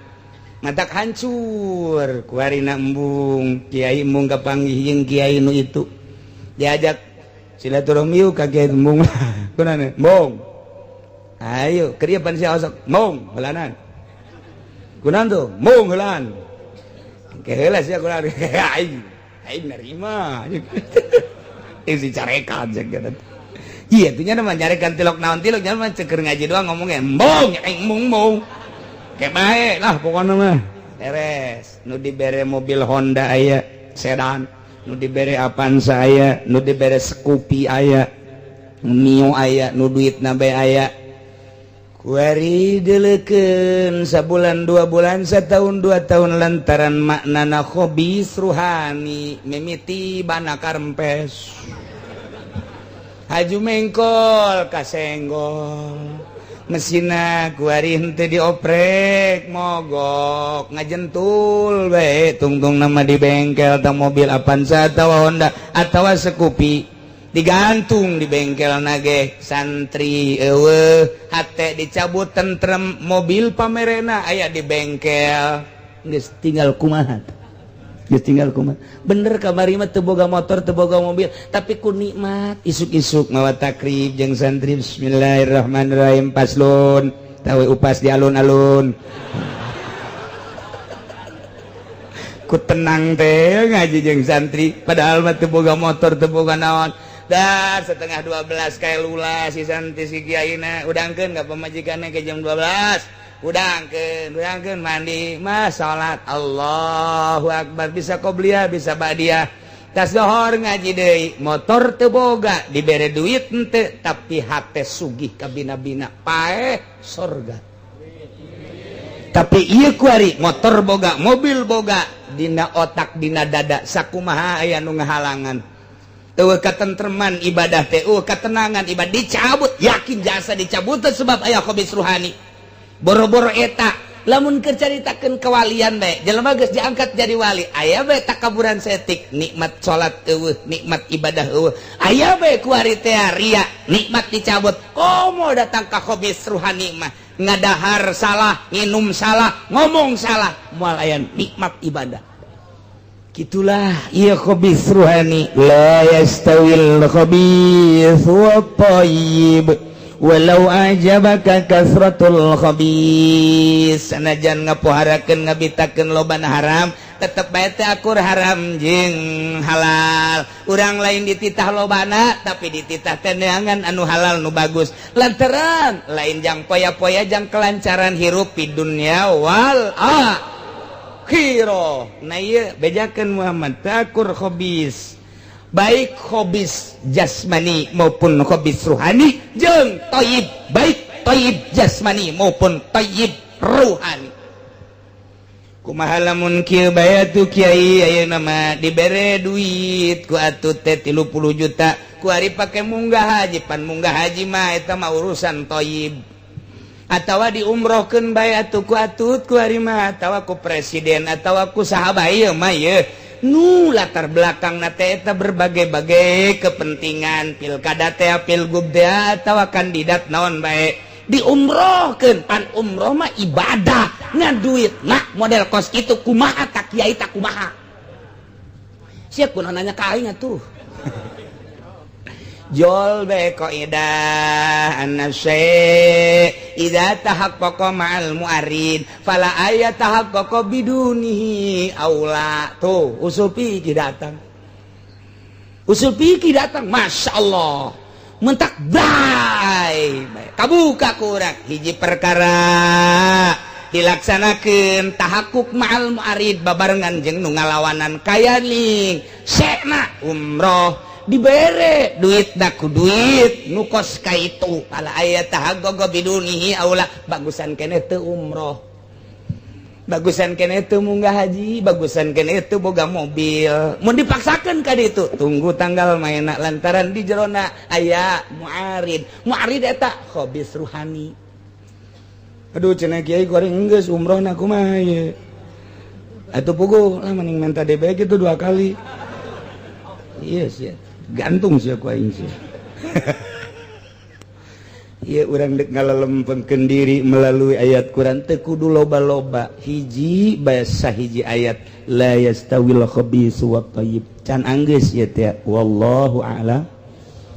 ngadak hancur ku harina embung kiai embung kapanggih jeung kiai nu itu diajak silaturahmi ka kiai embung kunaon mong ayo keur pan sia osok mong heulanan kunaon tuh mong heulan ke heula sia kunaon aing narima isi carekan jeung iya tuh nya mah nyarekan tilok naon tilok nya mah keur ngaji doang ngomongnya mong aing mong ke bae lah pokona mah beres nu dibere mobil Honda aya sedan nu dibere Avanza aya nu dibere Scoopy aya Mio aya nu duitna bae aya kuari deulekeun sabulan 2 bulan setahun 2 tahun lantaran maknana khabis ruhani mimiti bana karempes haju mengkol kasenggol mesina kuari henteu dioprek mogok ngajentul bae tungtung nama di bengkel atau mobil Avanza atau Honda atau Scoopy digantung di bengkel nage santri eueuh hate dicabut tentrem mobil pamerena aya di bengkel geus tinggal kumaha bener kamari mah teu boga motor teu boga mobil tapi ku nikmat isuk-isuk mawa takrib jeung santri bismillahirrahmanirrahim paslon tawe upas di alun-alun ku tenang teh ngaji jeung santri padahal mah teu boga motor teu boga naon dah setengah 12 kayak lula si santri si kiaina udangkeun ka pamajikanna ke jam 12 udangkeun mandi mah salat Allahu Akbar bisa qobliyah bisa ba'diyah tas dohor ngaji deui motor teu boga dibere duit henteu tapi hate sugih ka bina-bina paeh sorga tapi ieu kuari motor boga mobil boga dina otak dina dada sakumaha aya nu ngahalangan ketentreman ibadah teh ketenangan ibadah dicabut yakin jasa dicabut sebab aya khabis ruhani boro-boro eta lamun keur caritakeun kewalian bae jelema geus diangkat jadi wali aya bae takaburan setik nikmat salat eueuh nikmat ibadah eueuh aya bae kuari teh ria nikmat dicabut komo datang ka khabis ruhani mah ngadahar salah nginum salah ngomong salah moal aya nikmat ibadah gitulah iya khabis ruhani la yastawil khabis wat thayyib walau ajabaka kasratul khabis sanajan ngapoharakeun ngabitakeun loban haram tetep bae teh akur haram jeung halal urang lain dititah lobana tapi dititah teh neangan anu halal nu bagus lantaran lain jang poya-poya jang kelancaran hirup di dunia wal akhirah nah ieu bejakeun Muhammad takur khabis baik hobis jasmani maupun hobis ruhani jeung thayyib baik thayyib jasmani maupun thayyib ruhani. Kumaha lamun kieu bae atuh kiai ayeuna mah dibere duit ku atuh teh 30 juta ku ari pake munggah haji pan munggah haji mah eta mah urusan thayyib atawa diumrohkeun bae atuh ku atut ku ari mah atawa ku presiden atawa ku saha bae mah ye nu latar belakang teh eta berbagai-bagai kepentingan pilkada teh pilgub teh atawa kandidat naon bae diumrohkeun pan umroh mah ibadah nya duit nah model kos kitu kumaha tak kiai tak kumaha siap kunaon nanya ka aing atuh jol be qaidah an-nasy idza tahaqqaqa ma'al mu'arid fala ayat tahaqqaqa bidunihi aula. Tuh usul fikih datang, usul fikih datang, masyaallah mentak bae kabuka ku urang hiji perkara dilaksanakeun tahakkuk ma'al mu'arid babarengan jeung nu ngalawanan kayaning sekna umroh dibere duit daku duit nu kos ka itu pala aya tahaggogo bidunihi aula bagusan keneh teu umroh bagusan keneh teu munggah haji bagusan keneh teu boga mobil mun dipaksakeun ka ditu tunggu tanggal maena lantaran di jerona aya muarid eta hobis ruhani. Aduh cenah kiai goreng geus umrohna kumaha ye atuh puguh lah mending minta DB gitu 2 kali. Iya sih gantung sih aku aing sih. Iya urang dek ngalalempengkeun diri melalui ayat Quran teu kudu loba-loba hiji basa hiji ayat la yastawil khabisu wat thayyib can anggeus ieu teh wallahu a'lam.